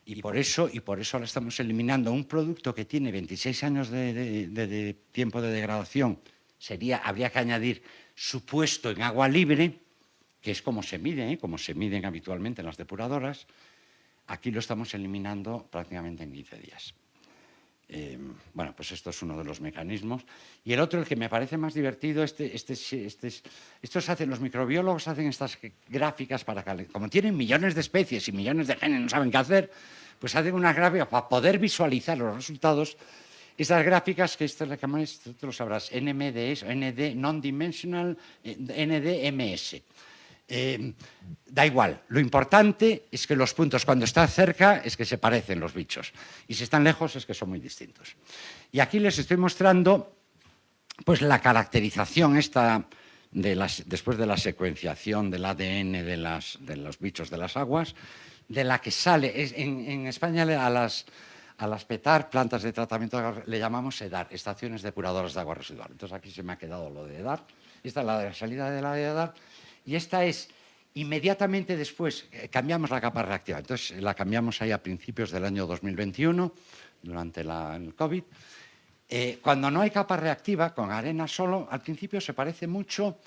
Speaker 4: Y por eso ahora estamos eliminando un producto que tiene 26 años de tiempo de degradación. Habría que añadir su puesto en agua libre, que es como se mide, como se miden habitualmente en las depuradoras. Aquí lo estamos eliminando prácticamente en 15 días. Bueno, pues esto es uno de los mecanismos. Y el otro, el que me parece más divertido, los microbiólogos hacen estas gráficas para como tienen millones de especies y millones de genes, no saben qué hacer, pues hacen unas gráficas para poder visualizar los resultados. Estas gráficas, que esto tú lo sabrás, NMDS, ND, Non-Dimensional, NDMS. Da igual, lo importante es que los puntos cuando están cerca es que se parecen los bichos y si están lejos es que son muy distintos. Y aquí les estoy mostrando pues la caracterización esta después de la secuenciación del ADN de los bichos de las aguas, de la que sale, en España a las PETAR, plantas de tratamiento de agua, le llamamos EDAR, estaciones depuradoras de agua residual. Entonces aquí se me ha quedado lo de EDAR, esta es la salida de la de EDAR. Y esta es, inmediatamente después, cambiamos la capa reactiva. Entonces, la cambiamos ahí a principios del año 2021, durante el COVID. Cuando no hay capa reactiva, con arena solo, al principio se parece mucho.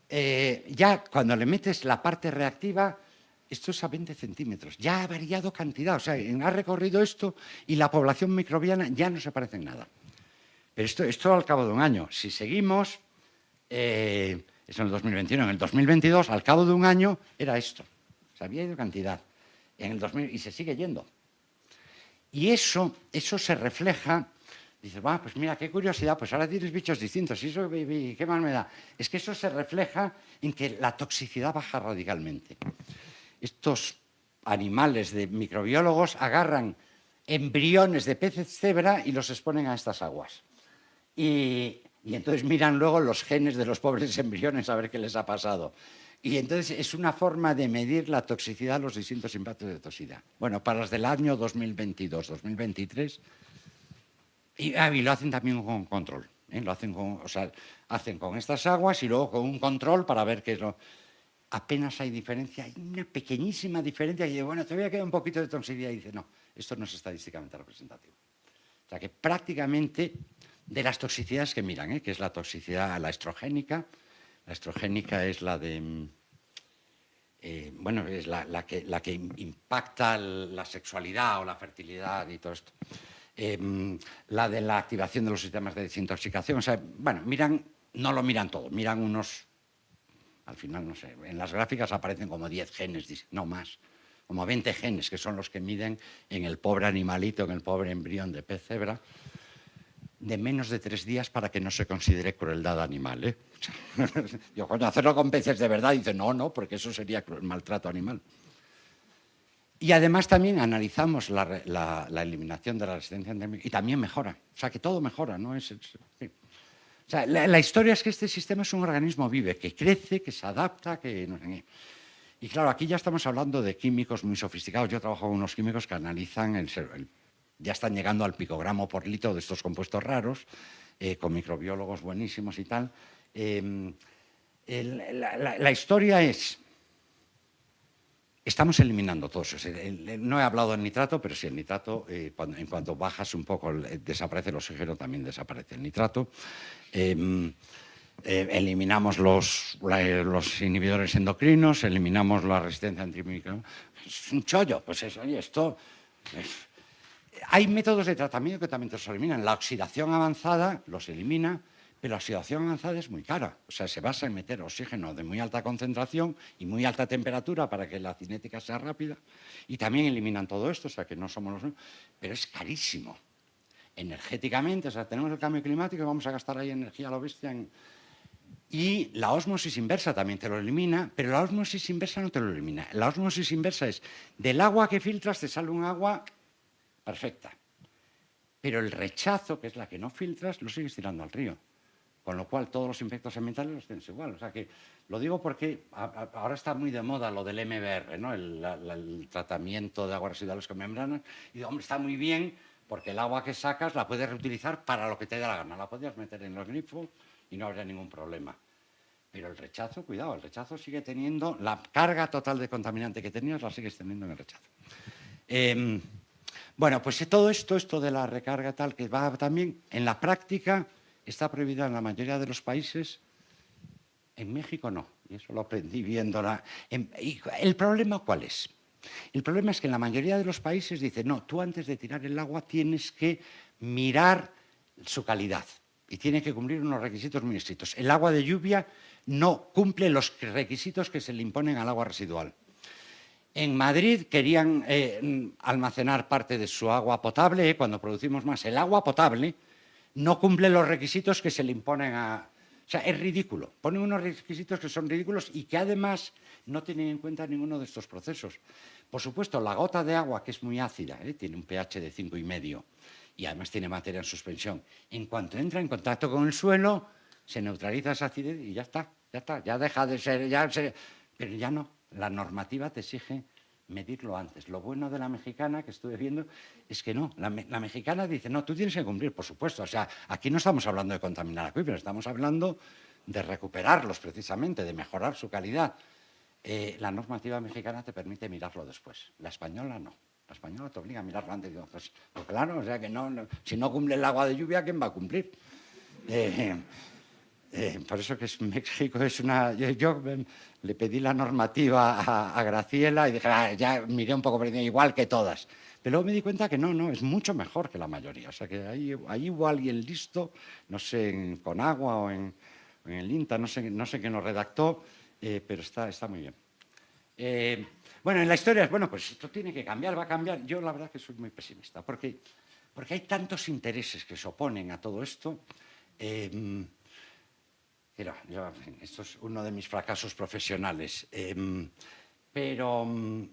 Speaker 4: Ya cuando le metes la parte reactiva, esto es a 20 centímetros. Ya ha variado cantidad. O sea, ha recorrido esto y la población microbiana ya no se parece en nada. Pero esto al cabo de un año. Si seguimos... Eso en el 2021. En el 2022, al cabo de un año, era esto. Se había ido cantidad. Y se sigue yendo. Y eso se refleja. Dices, pues mira, qué curiosidad, pues ahora tienes bichos distintos. ¿Y eso qué más me da? Es que eso se refleja en que la toxicidad baja radicalmente. Estos animales de microbiólogos agarran embriones de peces cebra y los exponen a estas aguas. Y entonces miran luego los genes de los pobres embriones a ver qué les ha pasado. Y entonces es una forma de medir la toxicidad, los distintos impactos de toxicidad. Bueno, para los del año 2022, 2023, y lo hacen también con control. Lo hacen hacen con estas aguas y luego con un control para ver qué es lo... Apenas hay diferencia, hay una pequeñísima diferencia. Y dice, bueno, todavía queda un poquito de toxicidad. Y dice, no, esto no es estadísticamente representativo. O sea que prácticamente... De las toxicidades que miran, que es la toxicidad, la estrogénica. La estrogénica es la de... es la que impacta la sexualidad o la fertilidad y todo esto. La de la activación de los sistemas de desintoxicación. O sea, no lo miran todo, miran unos... Al final, no sé, en las gráficas aparecen como 10 genes, no más, como 20 genes, que son los que miden en el pobre animalito, en el pobre embrión de pez cebra, de menos de 3 días para que no se considere crueldad animal. Yo, cuando hacerlo con peces de verdad, dice no, porque eso sería maltrato animal. Y además también analizamos la eliminación de la resistencia endémica y también mejora. O sea, que todo mejora, ¿no? Sí. O sea, la historia es que este sistema es un organismo vivo, que crece, que se adapta, que... No sé qué. Y claro, aquí ya estamos hablando de químicos muy sofisticados. Yo trabajo con unos químicos que analizan ya están llegando al picogramo por litro de estos compuestos raros, con microbiólogos buenísimos y tal. La historia es, estamos eliminando todo eso. No he hablado del nitrato, pero sí, el nitrato, en cuanto bajas un poco, desaparece el oxígeno, también desaparece el nitrato. Eliminamos los inhibidores endocrinos, eliminamos la resistencia antimicrobiana. Es un chollo, pues eso, oye, esto... Hay métodos de tratamiento que también los eliminan. La oxidación avanzada los elimina, Pero la oxidación avanzada es muy cara. O sea, se basa en meter oxígeno de muy alta concentración y muy alta temperatura para que la cinética sea rápida. Y también eliminan todo esto, o sea, que no somos los únicos. Pero es carísimo. Energéticamente, o sea, tenemos el cambio climático y vamos a gastar ahí energía a lo bestia. Y la ósmosis inversa también te lo elimina, pero la ósmosis inversa no te lo elimina. La ósmosis inversa es, del agua que filtras te sale un agua perfecta. Pero el rechazo, que es la que no filtras, lo sigues tirando al río. Con lo cual, todos los impactos ambientales los tienes igual. O sea que lo digo porque ahora está muy de moda lo del MBR, ¿no? El tratamiento de aguas residuales con membranas. Y digo, hombre, está muy bien porque el agua que sacas la puedes reutilizar para lo que te dé la gana. La podías meter en los grifos y no habría ningún problema. Pero el rechazo, cuidado, el rechazo sigue teniendo, la carga total de contaminante que tenías la sigues teniendo en el rechazo. Bueno, pues todo esto de la recarga tal, que va también en la práctica, está prohibida en la mayoría de los países. En México no, y eso lo aprendí viéndola. ¿Y el problema cuál es? El problema es que en la mayoría de los países dicen, no, tú antes de tirar el agua tienes que mirar su calidad y tiene que cumplir unos requisitos muy estrictos. El agua de lluvia no cumple los requisitos que se le imponen al agua residual. En Madrid querían almacenar parte de su agua potable, cuando producimos más. El agua potable no cumple los requisitos que se le imponen a... O sea, es ridículo. Ponen unos requisitos que son ridículos y que además no tienen en cuenta ninguno de estos procesos. Por supuesto, la gota de agua, que es muy ácida, tiene un pH de 5,5 y además tiene materia en suspensión. En cuanto entra en contacto con el suelo, se neutraliza esa acidez y ya está, ya deja de ser... Pero ya no. La normativa te exige medirlo antes. Lo bueno de la mexicana que estuve viendo es que no. La mexicana dice, no, tú tienes que cumplir, por supuesto. O sea, aquí no estamos hablando de contaminar acuíferos, estamos hablando de recuperarlos precisamente, de mejorar su calidad. La normativa mexicana te permite mirarlo después. La española no. La española te obliga a mirarlo antes. Pues claro, o sea que no, si no cumple el agua de lluvia, ¿quién va a cumplir? Por eso que México es una... Yo le pedí la normativa a Graciela y dije, ya miré un poco por encima, igual que todas. Pero luego me di cuenta que no, es mucho mejor que la mayoría. O sea, que ahí hubo alguien listo, no sé, en Conagua o en el INTA, no sé quién lo redactó, pero está muy bien. Bueno, en la historia es, bueno, pues esto tiene que cambiar, va a cambiar. Yo la verdad que soy muy pesimista, porque hay tantos intereses que se oponen a todo esto. Esto es uno de mis fracasos profesionales. Pero en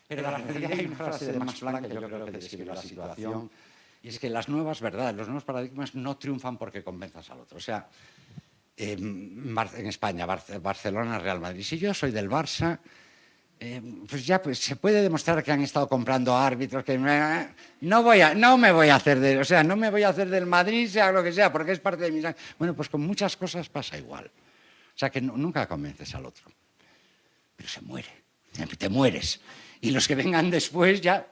Speaker 4: la realidad hay una frase de Max Planck que yo creo que describe la situación, y es que las nuevas verdades, los nuevos paradigmas no triunfan porque convenzas al otro. O sea, en España, Barcelona, Real Madrid. Si yo soy del Barça, pues se puede demostrar que han estado comprando árbitros, que no me voy a hacer del Madrid, sea lo que sea, porque es parte de mi... Bueno, pues con muchas cosas pasa igual. O sea, que nunca convences al otro. Pero se muere, te mueres. Y los que vengan después ya...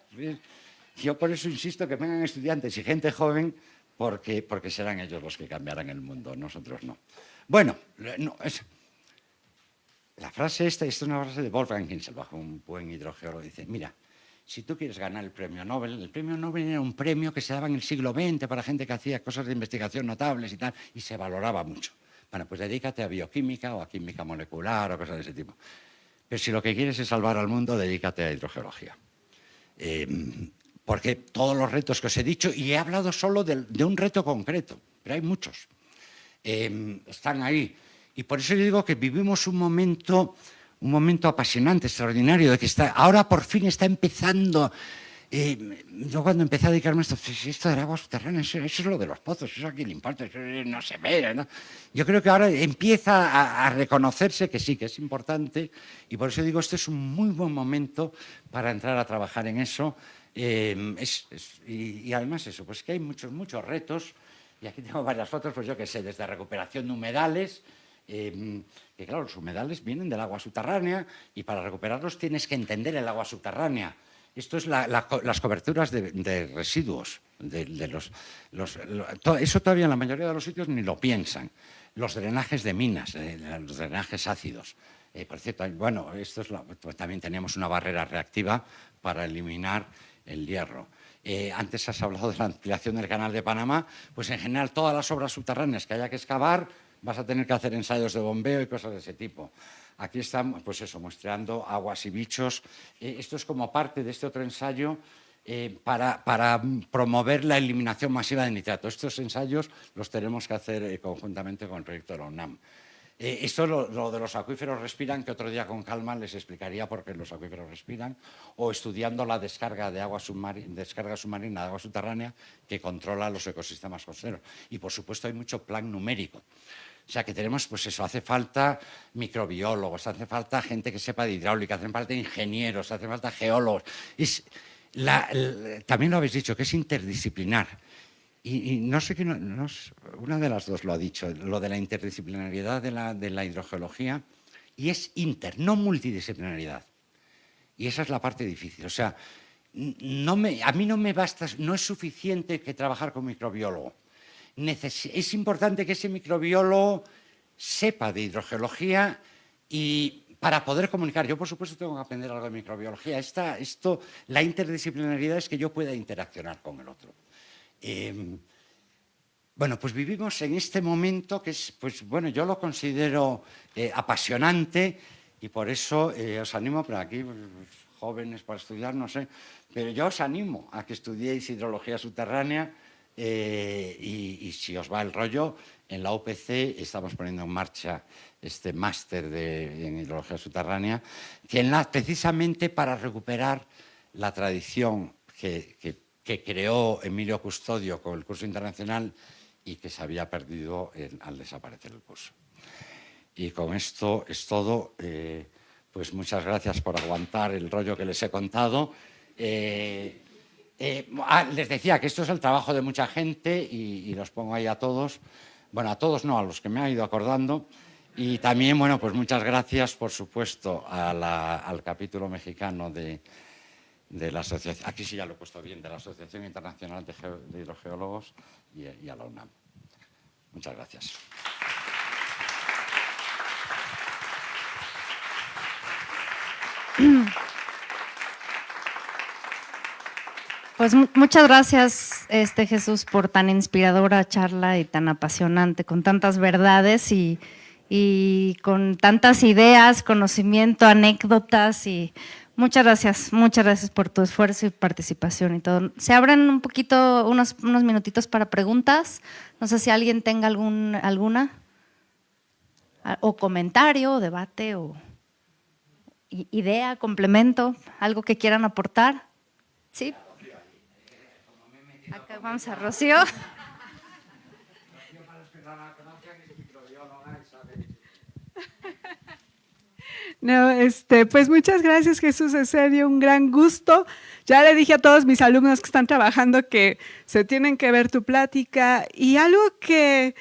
Speaker 4: Yo por eso insisto que vengan estudiantes y gente joven, porque serán ellos los que cambiarán el mundo, nosotros no. Bueno, la frase esta es una frase de Wolfgang Kinselbach, un buen hidrogeólogo. Dice, mira, si tú quieres ganar el premio Nobel era un premio que se daba en el siglo XX para gente que hacía cosas de investigación notables y tal, y se valoraba mucho. Bueno, pues dedícate a bioquímica o a química molecular o cosas de ese tipo. Pero si lo que quieres es salvar al mundo, dedícate a hidrogeología. Porque todos los retos que os he dicho, y he hablado solo de un reto concreto, pero hay muchos, están ahí. Y por eso yo digo que vivimos un momento apasionante, extraordinario, de que ahora por fin está empezando. Yo cuando empecé a dedicarme a esto del agua subterránea, eso es lo de los pozos, eso aquí le importa, eso no se ve, ¿no? Yo creo que ahora empieza a reconocerse que sí, que es importante, y por eso digo, este es un muy buen momento para entrar a trabajar en eso. Y además eso, pues que hay muchos retos, y aquí tengo varias fotos, pues yo qué sé, desde recuperación de humedales, que claro, los humedales vienen del agua subterránea y para recuperarlos tienes que entender el agua subterránea. Esto es las coberturas de residuos. Eso todavía en la mayoría de los sitios ni lo piensan. Los drenajes de minas, los drenajes ácidos. Por cierto, bueno, también tenemos una barrera reactiva para eliminar el hierro. Antes has hablado de la ampliación del Canal de Panamá, pues en general todas las obras subterráneas que haya que excavar vas a tener que hacer ensayos de bombeo y cosas de ese tipo. Aquí estamos, pues eso, muestreando aguas y bichos. Esto es como parte de este otro ensayo para promover la eliminación masiva de nitrato. Estos ensayos los tenemos que hacer conjuntamente con el proyecto de la UNAM. Esto lo de los acuíferos respiran, que otro día con calma les explicaría por qué los acuíferos respiran, o estudiando la descarga de agua submarina de agua subterránea que controla los ecosistemas costeros. Y, por supuesto, hay mucho plan numérico. O sea, que tenemos, pues eso, hace falta microbiólogos, hace falta gente que sepa de hidráulica, hace falta ingenieros, hace falta geólogos. También lo habéis dicho, que es interdisciplinar. Y no sé qué, una de las dos lo ha dicho, lo de la interdisciplinariedad de la hidrogeología, y es no multidisciplinaridad. Y esa es la parte difícil. O sea, a mí no me basta, no es suficiente que trabajar con microbiólogo. Es importante que ese microbiólogo sepa de hidrogeología y para poder comunicar. Yo, por supuesto, tengo que aprender algo de microbiología. La interdisciplinaridad es que yo pueda interaccionar con el otro. Bueno, pues vivimos en este momento que es, pues bueno, yo lo considero apasionante y por eso os animo, pero aquí pues, jóvenes para estudiar, no sé, pero yo os animo a que estudiéis hidrología subterránea y si os va el rollo, en la UPC estamos poniendo en marcha este máster en hidrología subterránea, precisamente para recuperar la tradición que creó Emilio Custodio con el curso internacional y que se había perdido al desaparecer el curso. Y con esto es todo. Pues muchas gracias por aguantar el rollo que les he contado. Les decía que esto es el trabajo de mucha gente y los pongo ahí a todos. Bueno, a todos no, a los que me han ido acordando. Y también, bueno, pues muchas gracias, por supuesto, al capítulo mexicano de la asociación, aquí sí ya lo he puesto bien, de la Asociación Internacional de Hidrogeólogos y a la UNAM. Muchas gracias.
Speaker 3: Pues muchas gracias, Jesús, por tan inspiradora charla y tan apasionante, con tantas verdades y con tantas ideas, conocimiento, anécdotas y muchas gracias por tu esfuerzo y participación y todo. Se abren un poquito, unos minutitos para preguntas. No sé si alguien tenga alguna o comentario, o debate, o idea, complemento, algo que quieran aportar. ¿Sí? Acá vamos a Rocío.
Speaker 5: No, pues muchas gracias, Jesús, en serio, un gran gusto. Ya le dije a todos mis alumnos que están trabajando que se tienen que ver tu plática y algo que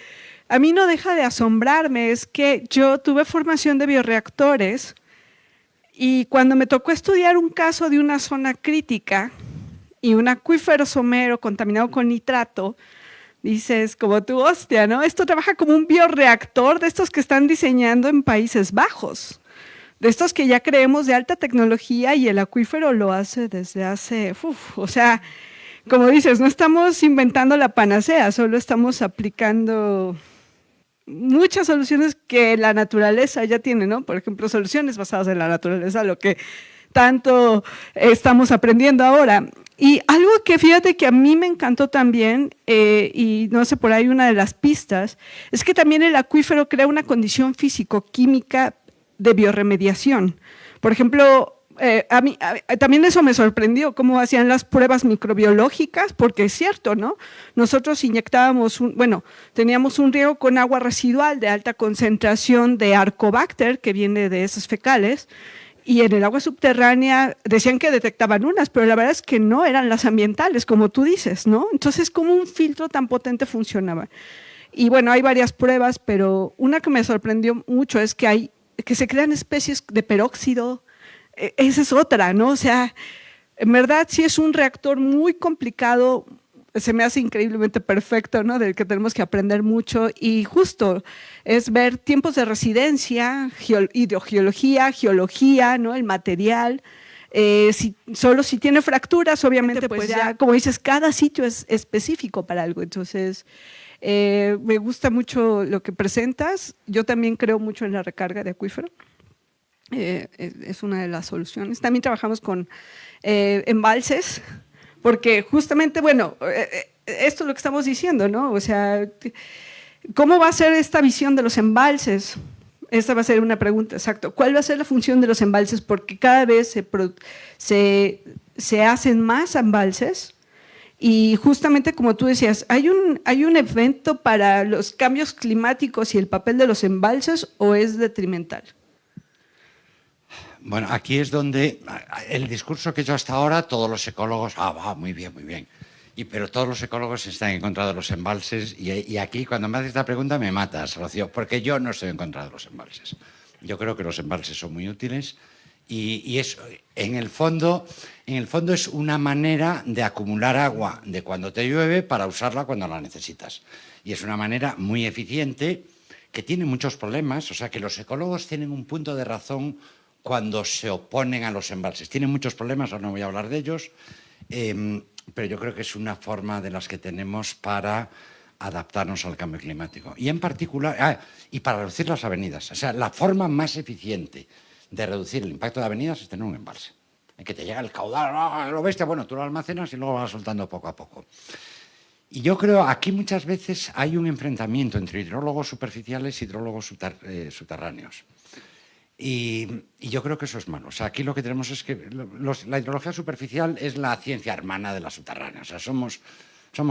Speaker 5: a mí no deja de asombrarme es que yo tuve formación de bioreactores y cuando me tocó estudiar un caso de una zona crítica y un acuífero somero contaminado con nitrato, dices, como tú, hostia, ¿no? Esto trabaja como un bioreactor de estos que están diseñando en Países Bajos, de estos que ya creemos de alta tecnología y el acuífero lo hace desde hace, o sea, como dices, no estamos inventando la panacea, solo estamos aplicando muchas soluciones que la naturaleza ya tiene, ¿no? Por ejemplo, soluciones basadas en la naturaleza, lo que tanto estamos aprendiendo ahora. Y algo que fíjate que a mí me encantó también, y no sé, por ahí una de las pistas, es que también el acuífero crea una condición físico-química de bioremediación. Por ejemplo, a mí también eso me sorprendió, cómo hacían las pruebas microbiológicas, porque es cierto, ¿no? Nosotros inyectábamos, teníamos un riego con agua residual de alta concentración de Arcobacter, que viene de esos fecales, y en el agua subterránea decían que detectaban unas, pero la verdad es que no eran las ambientales, como tú dices, ¿no? Entonces, ¿cómo un filtro tan potente funcionaba? Y bueno, hay varias pruebas, pero una que me sorprendió mucho es que se crean especies de peróxido. Esa es otra, ¿no? O sea, en verdad sí es un reactor muy complicado, se me hace increíblemente perfecto, ¿no? Del que tenemos que aprender mucho y justo es ver tiempos de residencia, hidrogeología, geología, ¿no? El material, Solo si tiene fracturas, obviamente, pues ya, como dices, cada sitio es específico para algo. Entonces, me gusta mucho lo que presentas. Yo también creo mucho en la recarga de acuífero. Es una de las soluciones. También trabajamos con embalses, porque justamente, bueno, esto es lo que estamos diciendo, ¿no? O sea, ¿cómo va a ser esta visión de los embalses? Esta va a ser una pregunta, exacto. ¿Cuál va a ser la función de los embalses? Porque cada vez se hacen más embalses y justamente como tú decías, ¿hay un evento para los cambios climáticos y el papel de los embalses o es detrimental?
Speaker 4: Bueno, aquí es donde el discurso que he hecho hasta ahora, todos los ecólogos, muy bien, muy bien. Pero todos los ecólogos están en contra de los embalses y aquí cuando me haces esta pregunta me matas, Rocío, porque yo no estoy en contra de los embalses. Yo creo que los embalses son muy útiles y es, en el fondo es una manera de acumular agua de cuando te llueve para usarla cuando la necesitas. Y es una manera muy eficiente que tiene muchos problemas, o sea que los ecólogos tienen un punto de razón cuando se oponen a los embalses. Tienen muchos problemas, ahora no voy a hablar de ellos, pero yo creo que es una forma de las que tenemos para adaptarnos al cambio climático. Y en particular, y para reducir las avenidas. O sea, la forma más eficiente de reducir el impacto de avenidas es tener un embalse. En que te llega el caudal, lo bestia, bueno, tú lo almacenas y luego lo vas soltando poco a poco. Y yo creo aquí muchas veces hay un enfrentamiento entre hidrólogos superficiales y hidrólogos subterráneos. Y yo creo que eso es malo. O sea, aquí lo que tenemos es que la hidrología superficial es la ciencia hermana de la subterránea. O sea, somos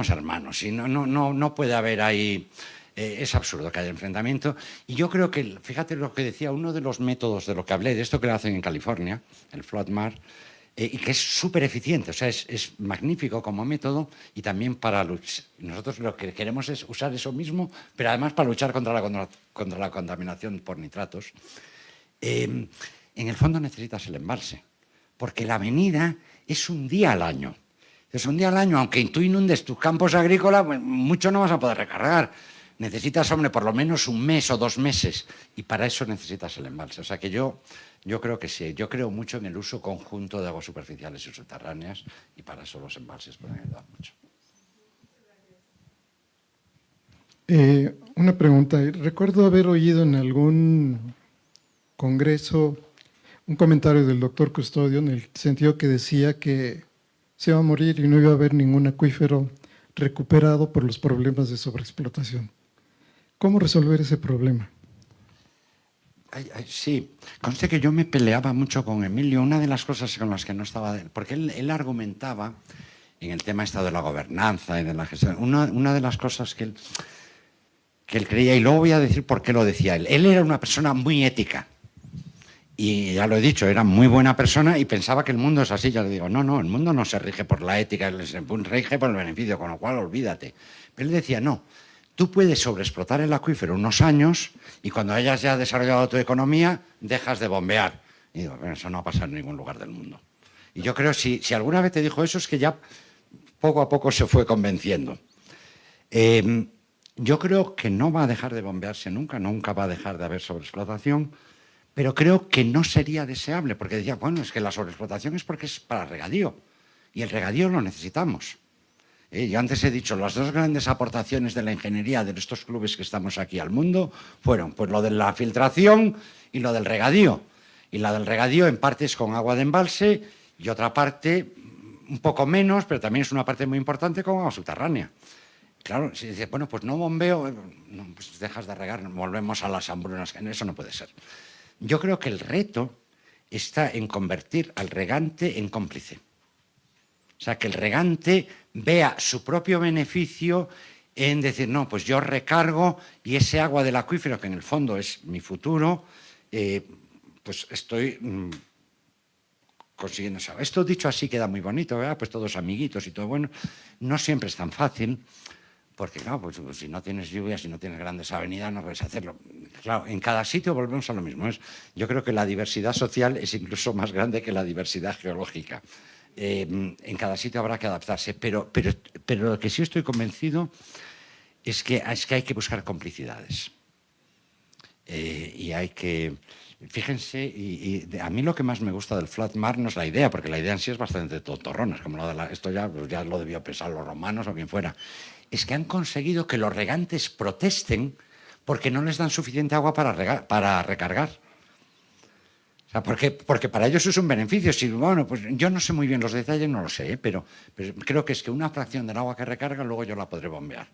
Speaker 4: hermanos y no puede haber ahí... es absurdo que haya enfrentamiento. Y yo creo que, fíjate lo que decía, uno de los métodos de lo que hablé, de esto que lo hacen en California, el FLOTMAR, y que es súper eficiente, o sea, es magnífico como método y también para luchar. Nosotros lo que queremos es usar eso mismo, pero además para luchar contra la contaminación por nitratos. En el fondo necesitas el embalse, porque la avenida es un día al año. Es un día al año, aunque tú inundes tus campos agrícolas, mucho no vas a poder recargar. Necesitas, hombre, por lo menos un mes o 2 meses, y para eso necesitas el embalse. O sea que yo creo que sí, yo creo mucho en el uso conjunto de aguas superficiales y subterráneas, y para eso los embalses pueden ayudar mucho.
Speaker 6: Una pregunta. Recuerdo haber oído en algún congreso un comentario del doctor Custodio en el sentido que decía que se iba a morir y no iba a haber ningún acuífero recuperado por los problemas de sobreexplotación. ¿Cómo resolver ese problema?
Speaker 4: Sí, conste que yo me peleaba mucho con Emilio. Una de las cosas con las que no estaba... Porque él argumentaba en el tema de la gobernanza y de la gestión. Una de las cosas que él creía, y luego voy a decir por qué lo decía él. Él era una persona muy ética. Y ya lo he dicho, era muy buena persona y pensaba que el mundo es así. Ya le digo, no, el mundo no se rige por la ética, se rige por el beneficio, con lo cual olvídate. Pero él decía, no, tú puedes sobreexplotar el acuífero unos años y cuando hayas ya desarrollado tu economía, dejas de bombear. Y digo, bueno, eso no ha pasado en ningún lugar del mundo. Y yo creo, si alguna vez te dijo eso, es que ya poco a poco se fue convenciendo. Yo creo que no va a dejar de bombearse nunca va a dejar de haber sobreexplotación, pero creo que no sería deseable, porque decía, bueno, es que la sobreexplotación es porque es para regadío, y el regadío lo necesitamos. Yo antes he dicho, las 2 grandes aportaciones de la ingeniería de estos clubes que estamos aquí al mundo fueron pues lo de la filtración y lo del regadío. Y la del regadío en parte es con agua de embalse y otra parte un poco menos, pero también es una parte muy importante con agua subterránea. Claro, si dices, bueno, pues no bombeo, no, pues dejas de regar, volvemos a las hambrunas, eso no puede ser. Yo creo que el reto está en convertir al regante en cómplice. O sea, que el regante vea su propio beneficio en decir, no, pues yo recargo y ese agua del acuífero, que en el fondo es mi futuro, pues estoy consiguiendo eso. Esto dicho así queda muy bonito, ¿verdad? Pues todos amiguitos y todo bueno. No siempre es tan fácil. Porque, claro, pues si no tienes lluvias, si no tienes grandes avenidas, no puedes hacerlo. Claro, en cada sitio volvemos a lo mismo. Yo creo que la diversidad social es incluso más grande que la diversidad geológica. En cada sitio habrá que adaptarse, pero lo que sí estoy convencido es que hay que buscar complicidades. Y hay que Fíjense, a mí lo que más me gusta del flat mar no es la idea, porque la idea en sí es bastante tontorrona, es como esto ya, pues ya lo debió pensar los romanos o quien fuera. Es que han conseguido que los regantes protesten porque no les dan suficiente agua para recargar. O sea, porque para ellos es un beneficio. Si, bueno, pues yo no sé muy bien los detalles, no lo sé, pero creo que es que una fracción del agua que recarga luego yo la podré bombear.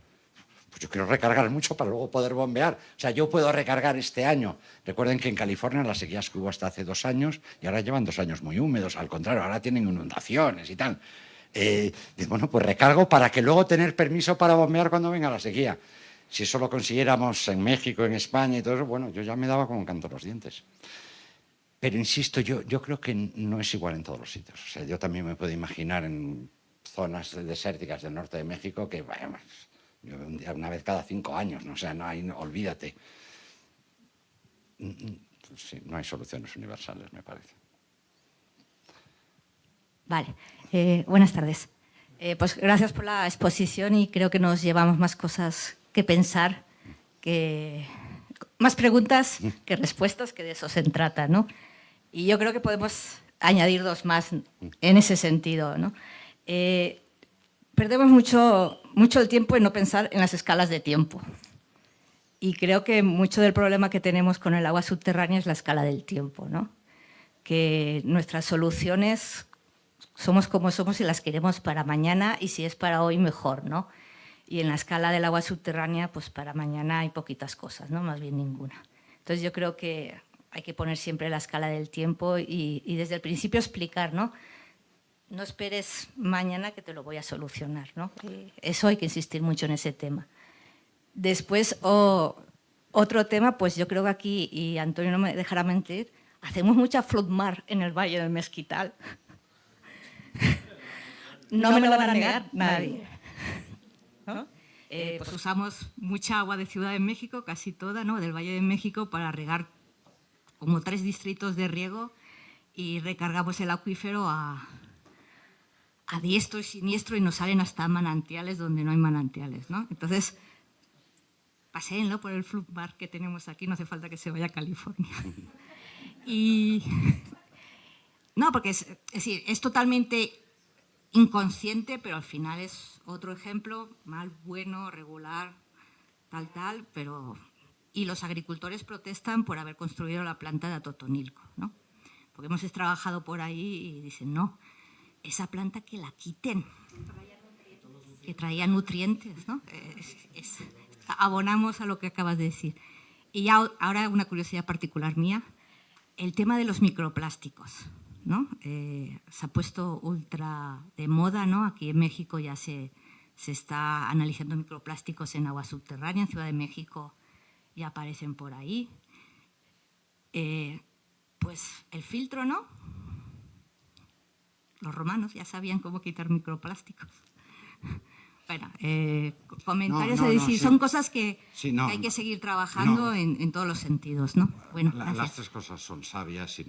Speaker 4: Pues yo quiero recargar mucho para luego poder bombear. O sea, yo puedo recargar este año. Recuerden que en California las sequías que hubo hasta hace 2 años y ahora llevan 2 años muy húmedos. Al contrario, ahora tienen inundaciones y tal. Bueno, pues recargo para que luego tener permiso para bombear cuando venga la sequía. Si eso lo consiguiéramos en México, en España y todo eso, bueno, yo ya me daba con un canto los dientes. Pero insisto, yo creo que no es igual en todos los sitios. O sea, yo también me puedo imaginar en zonas desérticas del norte de México que, bueno, una vez cada 5 años, ¿no? O sea, olvídate. Sí, no hay soluciones universales, me parece.
Speaker 7: Vale, buenas tardes. Pues gracias por la exposición y creo que nos llevamos más cosas que pensar, más preguntas que respuestas, que de eso se trata, ¿no? Y yo creo que podemos añadir 2 más en ese sentido, ¿no? Perdemos mucho el tiempo en no pensar en las escalas de tiempo. Y creo que mucho del problema que tenemos con el agua subterránea es la escala del tiempo, ¿no? Que nuestras soluciones somos como somos y las queremos para mañana y si es para hoy mejor, ¿no? Y en la escala del agua subterránea, pues para mañana hay poquitas cosas, ¿no? Más bien ninguna. Entonces yo creo que hay que poner siempre la escala del tiempo y desde el principio explicar, ¿no? No esperes mañana que te lo voy a solucionar, ¿no? Eso hay que insistir mucho en ese tema. Después, otro tema, pues yo creo que aquí, y Antonio no me dejará mentir, hacemos mucha flood-mar en el Valle del Mezquital. No me lo van a negar nadie. ¿No? Pues usamos mucha agua de Ciudad de México, casi toda, ¿no? Del Valle de México, para regar como 3 distritos de riego y recargamos el acuífero a diestro y siniestro y nos salen hasta manantiales donde no hay manantiales, ¿no? Entonces, paséenlo por el flood-mar que tenemos aquí, no hace falta que se vaya a California. Y no, porque es decir, es totalmente inconsciente, pero al final es otro ejemplo, mal, bueno, regular, tal, pero... Y los agricultores protestan por haber construido la planta de Atotonilco, ¿no? Porque hemos trabajado por ahí y dicen, no, esa planta que la quiten, que traía nutrientes, ¿no? Abonamos a lo que acabas de decir. Y ya ahora una curiosidad particular mía, el tema de los microplásticos, ¿no? Se ha puesto ultra de moda, ¿no? Aquí en México ya se está analizando microplásticos en agua subterránea, en Ciudad de México ya aparecen por ahí. Pues el filtro, ¿no? Los romanos ya sabían cómo quitar microplásticos. Bueno, comentarios, es decir, sí. Son cosas que hay que seguir trabajando en todos los sentidos, ¿no? Bueno,
Speaker 4: las 3 cosas son sabias y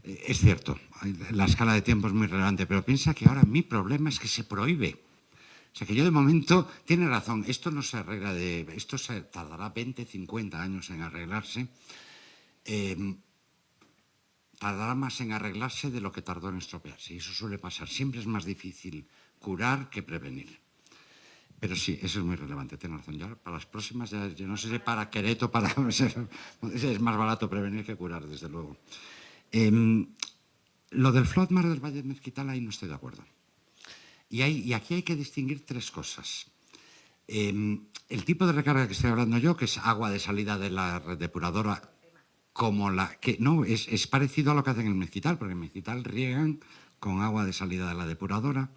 Speaker 4: es cierto, la escala de tiempo es muy relevante, pero piensa que ahora mi problema es que se prohíbe. O sea, que yo de momento, tiene razón, esto no se arregla esto se tardará 20, 50 años en arreglarse. Tardará más en arreglarse de lo que tardó en estropearse. Y eso suele pasar. Siempre es más difícil curar que prevenir. Pero sí, eso es muy relevante, tienes razón. Ya para las próximas, yo no sé si para Querétaro, es más barato prevenir que curar, desde luego. Lo del flood-mar del Valle del Mezquital, ahí no estoy de acuerdo. Y aquí hay que distinguir 3 cosas. El tipo de recarga que estoy hablando yo, que es agua de salida de la red depuradora, como es parecido a lo que hacen en el Mezquital, porque en el Mezquital riegan con agua de salida de la depuradora.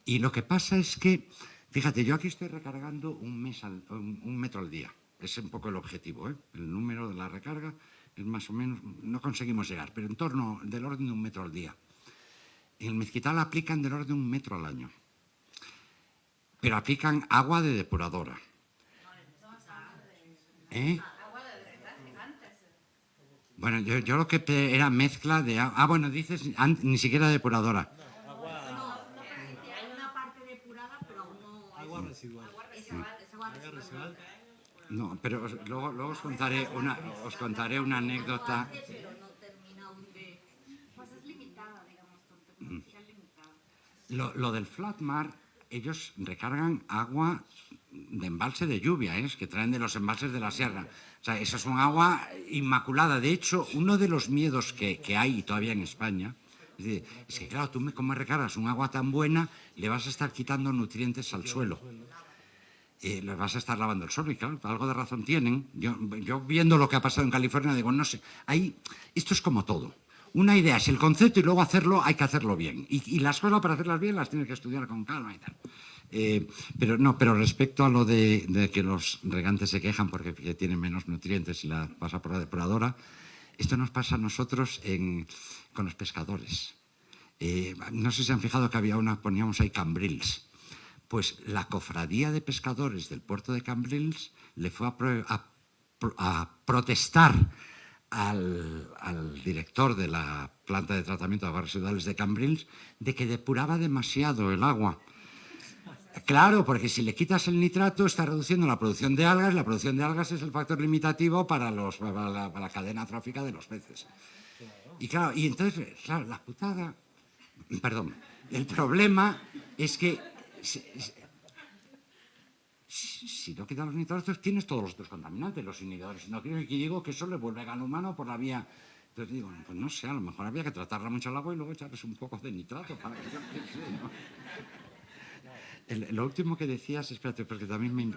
Speaker 4: Y lo que pasa es que, fíjate, yo aquí estoy recargando un metro al día. Es un poco el objetivo, ¿eh? El número de la recarga es más o menos, no conseguimos llegar, pero en torno del orden de 1 metro al día. En el Mezquital aplican del orden de 1 metro al año. Pero aplican agua de depuradora. ¿Eh? Bueno, yo lo que era mezcla de... bueno, dices, ni siquiera depuradora.
Speaker 7: Hay una parte depurada, pero aún no... Agua residual. Es agua residual.
Speaker 4: No, pero luego os contaré una anécdota. Lo del Flatmar, ellos recargan agua de embalse de lluvia, que traen de los embalses de la sierra. O sea, eso es un agua inmaculada. De hecho, uno de los miedos que hay todavía en España es que, claro, como recargas un agua tan buena, le vas a estar quitando nutrientes al suelo. Les vas a estar lavando el suelo y, claro, algo de razón tienen. Yo viendo lo que ha pasado en California, digo, no sé, esto es como todo. Una idea es el concepto y luego hay que hacerlo bien. Y las cosas para hacerlas bien las tienes que estudiar con calma y tal. Pero respecto a lo de que los regantes se quejan porque tienen menos nutrientes y la pasa por la depuradora, esto nos pasa a nosotros con los pescadores. No sé si se han fijado que poníamos ahí Cambrils. Pues la cofradía de pescadores del puerto de Cambrils le fue a protestar al director de la planta de tratamiento de aguas residuales de Cambrils de que depuraba demasiado el agua. Claro, porque si le quitas el nitrato está reduciendo la producción de algas. La producción de algas es el factor limitativo para la cadena trófica de los peces. Y claro, entonces, claro, la putada... Perdón, el problema es que si no quitas los nitratos tienes todos los otros contaminantes, los inhibidores. No quiero que digo que eso le vuelve al humano por la vía... Entonces digo, pues no sé, a lo mejor había que tratarla mucho el agua y luego echarles un poco de nitrato para que yo qué sé, ¿no? Lo último que decías, espérate, porque también me...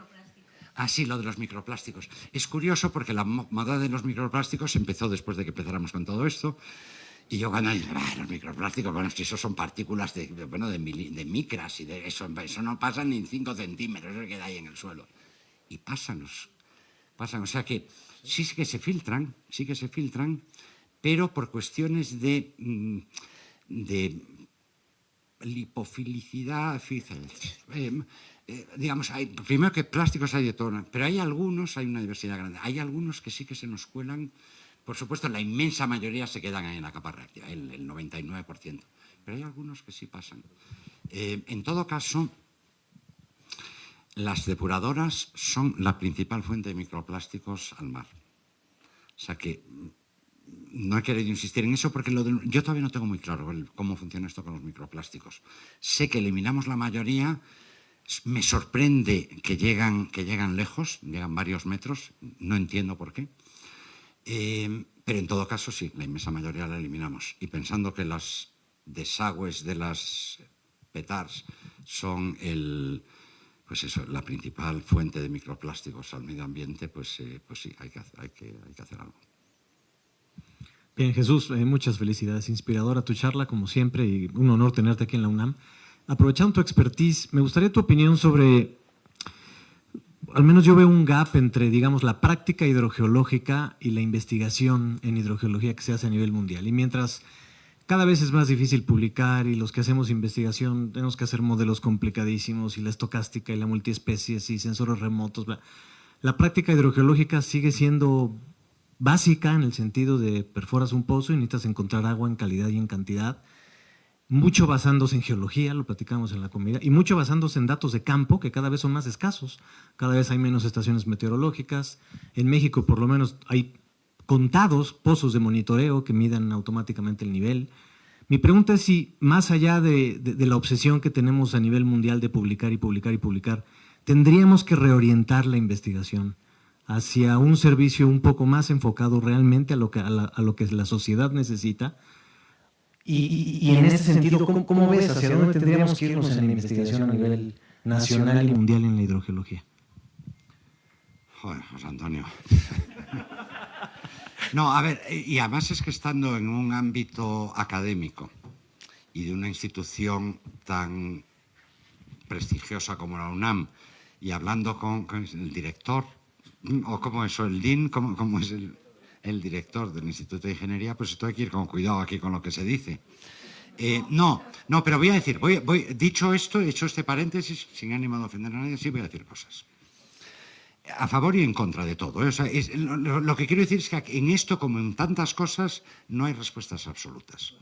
Speaker 4: Sí, lo de los microplásticos. Es curioso porque la moda de los microplásticos empezó después de que empezáramos con todo esto. Y yo cuando dije, los microplásticos, bueno, si eso son partículas de micras y de eso no pasa ni en 5 centímetros, eso queda ahí en el suelo. Y pasan. O sea que sí que se filtran, pero por cuestiones de lipofilicidad, digamos, primero que plásticos hay de todo, pero hay una diversidad grande, hay algunos que sí que se nos cuelan. Por supuesto, la inmensa mayoría se quedan ahí en la capa reactiva, el 99%, pero hay algunos que sí pasan. En todo caso, las depuradoras son la principal fuente de microplásticos al mar. O sea que no he querido insistir en eso porque yo todavía no tengo muy claro cómo funciona esto con los microplásticos. Sé que eliminamos la mayoría, me sorprende que llegan lejos, llegan varios metros, no entiendo por qué. Pero en todo caso sí, la inmensa mayoría la eliminamos. Y pensando que las desagües de las petards son la principal fuente de microplásticos al medio ambiente, pues sí, hay que hacer algo.
Speaker 8: Bien, Jesús, muchas felicidades. Inspiradora tu charla, como siempre, y un honor tenerte aquí en la UNAM. Aprovechando tu expertise, me gustaría tu opinión sobre... Al menos yo veo un gap entre, digamos, la práctica hidrogeológica y la investigación en hidrogeología que se hace a nivel mundial. Y mientras cada vez es más difícil publicar y los que hacemos investigación tenemos que hacer modelos complicadísimos y la estocástica y la multiespecies y sensores remotos, la práctica hidrogeológica sigue siendo básica en el sentido de perforas un pozo y necesitas encontrar agua en calidad y en cantidad. Mucho basándose en geología, lo platicamos en la comida, y mucho basándose en datos de campo que cada vez son más escasos. Cada vez hay menos estaciones meteorológicas. En México, por lo menos, hay contados pozos de monitoreo que midan automáticamente el nivel. Mi pregunta es si, más allá de la obsesión que tenemos a nivel mundial de publicar y publicar y publicar, tendríamos que reorientar la investigación hacia un servicio un poco más enfocado realmente a lo que la sociedad necesita.
Speaker 9: Y en este sentido, ¿cómo ves hacia dónde tendríamos que irnos en la investigación a nivel nacional y mundial en la hidrogeología?
Speaker 4: Joder, José Antonio. No, a ver, y además es que estando en un ámbito académico y de una institución tan prestigiosa como la UNAM y hablando con el director, o como eso, el DIN, como es el director del Instituto de Ingeniería, pues esto hay que ir con cuidado aquí con lo que se dice. No, pero voy a decir, dicho esto, hecho este paréntesis, sin ánimo de ofender a nadie, sí voy a decir cosas. A favor y en contra de todo. O sea, lo que quiero decir es que en esto, como en tantas cosas, no hay respuestas absolutas.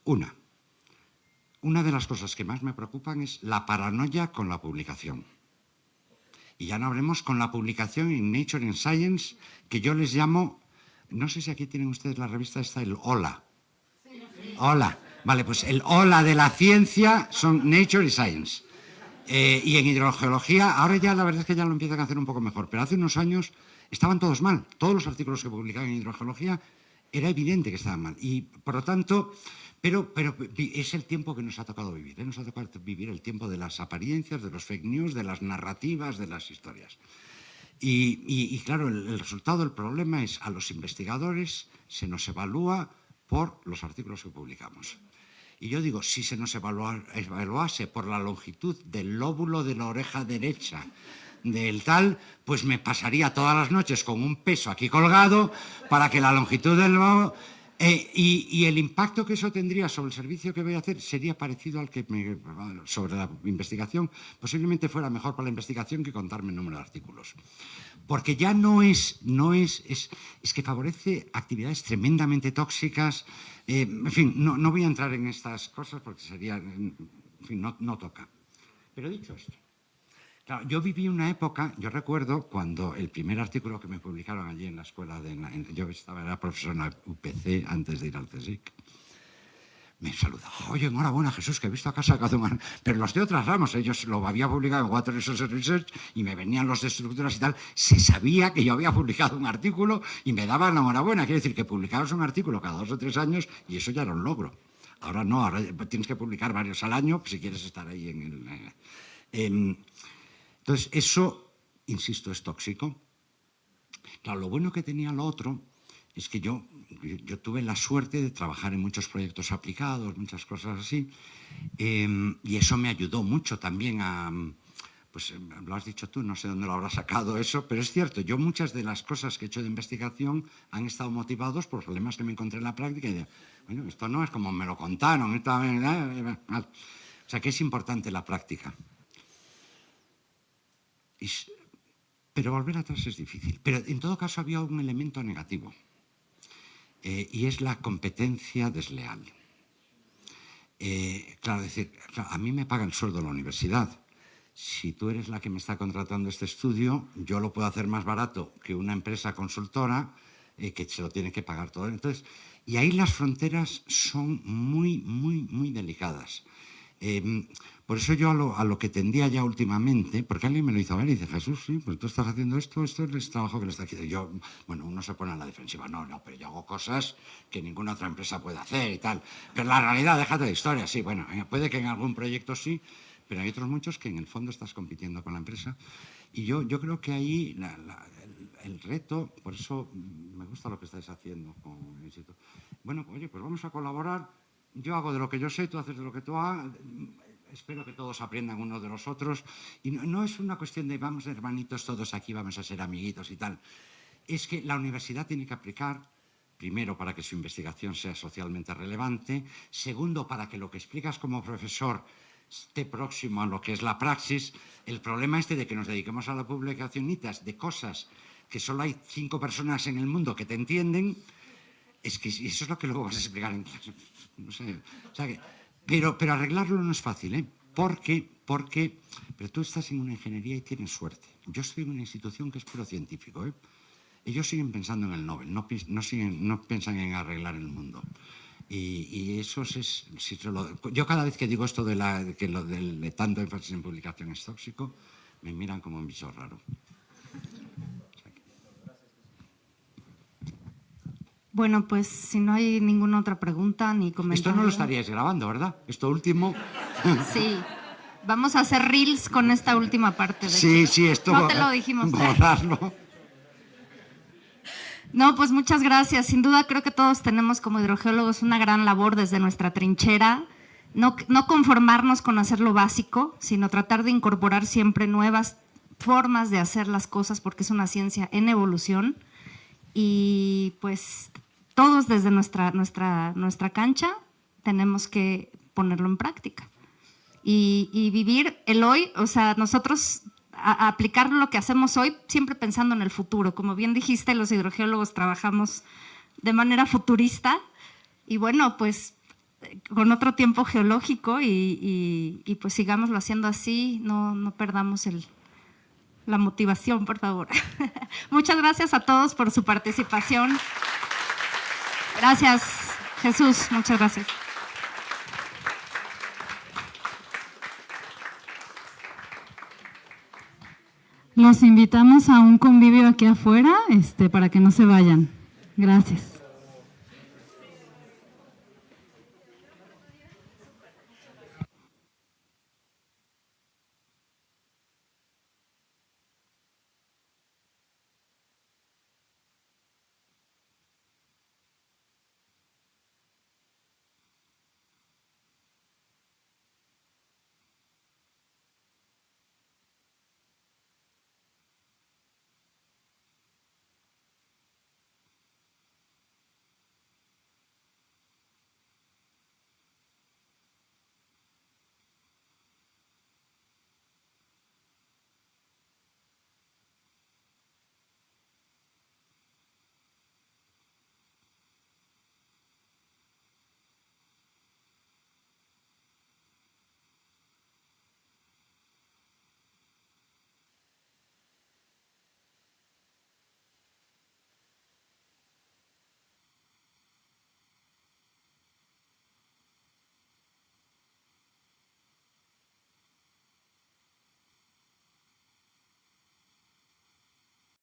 Speaker 4: Una de las cosas que más me preocupan es la paranoia con la publicación. Y ya no hablemos con la publicación en Nature and Science, que yo les llamo, no sé si aquí tienen ustedes la revista esta, el Hola. Hola. Vale, pues el Hola de la ciencia son Nature y Science. Y en hidrogeología, ahora ya la verdad es que ya lo empiezan a hacer un poco mejor, pero hace unos años estaban todos mal. Todos los artículos que publicaban en hidrogeología era evidente que estaban mal. Y por lo tanto, pero es el tiempo que nos ha tocado vivir. Nos ha tocado vivir el tiempo de las apariencias, de los fake news, de las narrativas, de las historias. Y claro, el resultado, el problema es a los investigadores se nos evalúa por los artículos que publicamos. Y yo digo, si se nos evaluase por la longitud del lóbulo de la oreja derecha del tal, pues me pasaría todas las noches con un peso aquí colgado para que la longitud del lóbulo... y el impacto que eso tendría sobre el servicio que voy a hacer sería parecido al que sobre la investigación. Posiblemente fuera mejor para la investigación que contarme el número de artículos. Porque ya es que favorece actividades tremendamente tóxicas. En fin, no voy a entrar en estas cosas porque sería, en fin, no toca. Pero dicho esto, claro, yo viví una época, yo recuerdo cuando el primer artículo que me publicaron allí en la escuela, yo era profesor en la UPC antes de ir al CSIC, me saludaba, oye, enhorabuena Jesús, que he visto acá sacado un... Pero los de otras ramas, ellos lo había publicado en Water Resources Research y me venían los de estructuras y tal, se sabía que yo había publicado un artículo y me daban la enhorabuena. Quiere decir que publicabas un artículo cada 2 o 3 años y eso ya era un logro. Ahora no, ahora tienes que publicar varios al año si quieres estar ahí en el... Entonces, eso, insisto, es tóxico. Claro, lo bueno que tenía lo otro es que yo tuve la suerte de trabajar en muchos proyectos aplicados, muchas cosas así, y eso me ayudó mucho también a... Pues lo has dicho tú, no sé dónde lo habrás sacado eso, pero es cierto, yo muchas de las cosas que he hecho de investigación han estado motivados por problemas que me encontré en la práctica y de, bueno, esto no es como me lo contaron, o sea que es importante la práctica. Pero volver atrás es difícil. Pero en todo caso había un elemento negativo y es la competencia desleal. Claro, decir, a mí me paga el sueldo de la universidad. Si tú eres la que me está contratando este estudio, yo lo puedo hacer más barato que una empresa consultora que se lo tiene que pagar todo. Entonces, y ahí las fronteras son muy, muy, muy delicadas. Por eso yo a lo que tendía ya últimamente, porque alguien me lo hizo ver y dice, Jesús, sí, pues tú estás haciendo esto es el trabajo que le está haciendo. Yo, bueno, uno se pone en la defensiva, no, pero yo hago cosas que ninguna otra empresa puede hacer y tal. Pero la realidad, déjate de historia, sí, bueno, puede que en algún proyecto sí, pero hay otros muchos que en el fondo estás compitiendo con la empresa. Y yo creo que ahí el reto, por eso me gusta lo que estáis haciendo con el instituto. Bueno, oye, pues vamos a colaborar. Yo hago de lo que yo sé, tú haces de lo que tú hagas. Espero que todos aprendan unos de los otros. Y no es una cuestión de vamos hermanitos todos aquí, vamos a ser amiguitos y tal. Es que la universidad tiene que aplicar, primero, para que su investigación sea socialmente relevante. Segundo, para que lo que explicas como profesor esté próximo a lo que es la praxis. El problema de que nos dediquemos a la publicación de cosas que solo hay 5 personas en el mundo que te entienden, es que eso es lo que luego vas a explicar en clase. No sé, o sea que, pero arreglarlo no es fácil, ¿eh? Pero tú estás en una ingeniería y tienes suerte. Yo estoy en una institución que es puro científico, ¿eh? Ellos siguen pensando en el Nobel, no piensan en arreglar el mundo. Y eso es... yo cada vez que digo esto que lo de tanto énfasis en publicación es tóxico, me miran como un bicho raro.
Speaker 3: Bueno, pues si no hay ninguna otra pregunta ni comentario...
Speaker 4: Esto no lo estaríais grabando, ¿verdad? Esto último...
Speaker 3: Sí, vamos a hacer reels con esta última parte.
Speaker 4: Sí, esto...
Speaker 3: No te lo dijimos.
Speaker 4: Borrarlo.
Speaker 3: No, pues muchas gracias. Sin duda creo que todos tenemos como hidrogeólogos una gran labor desde nuestra trinchera. No conformarnos con hacer lo básico, sino tratar de incorporar siempre nuevas formas de hacer las cosas porque es una ciencia en evolución. Y pues todos desde nuestra cancha tenemos que ponerlo en práctica. Y vivir el hoy, o sea, nosotros... a aplicar lo que hacemos hoy, siempre pensando en el futuro. Como bien dijiste, los hidrogeólogos trabajamos de manera futurista y bueno, pues con otro tiempo geológico y pues sigámoslo haciendo así, no perdamos
Speaker 10: la motivación, por favor. Muchas gracias a todos por su participación. Gracias, Jesús, muchas gracias.
Speaker 2: Los invitamos a un convivio aquí afuera, para que no se vayan. Gracias.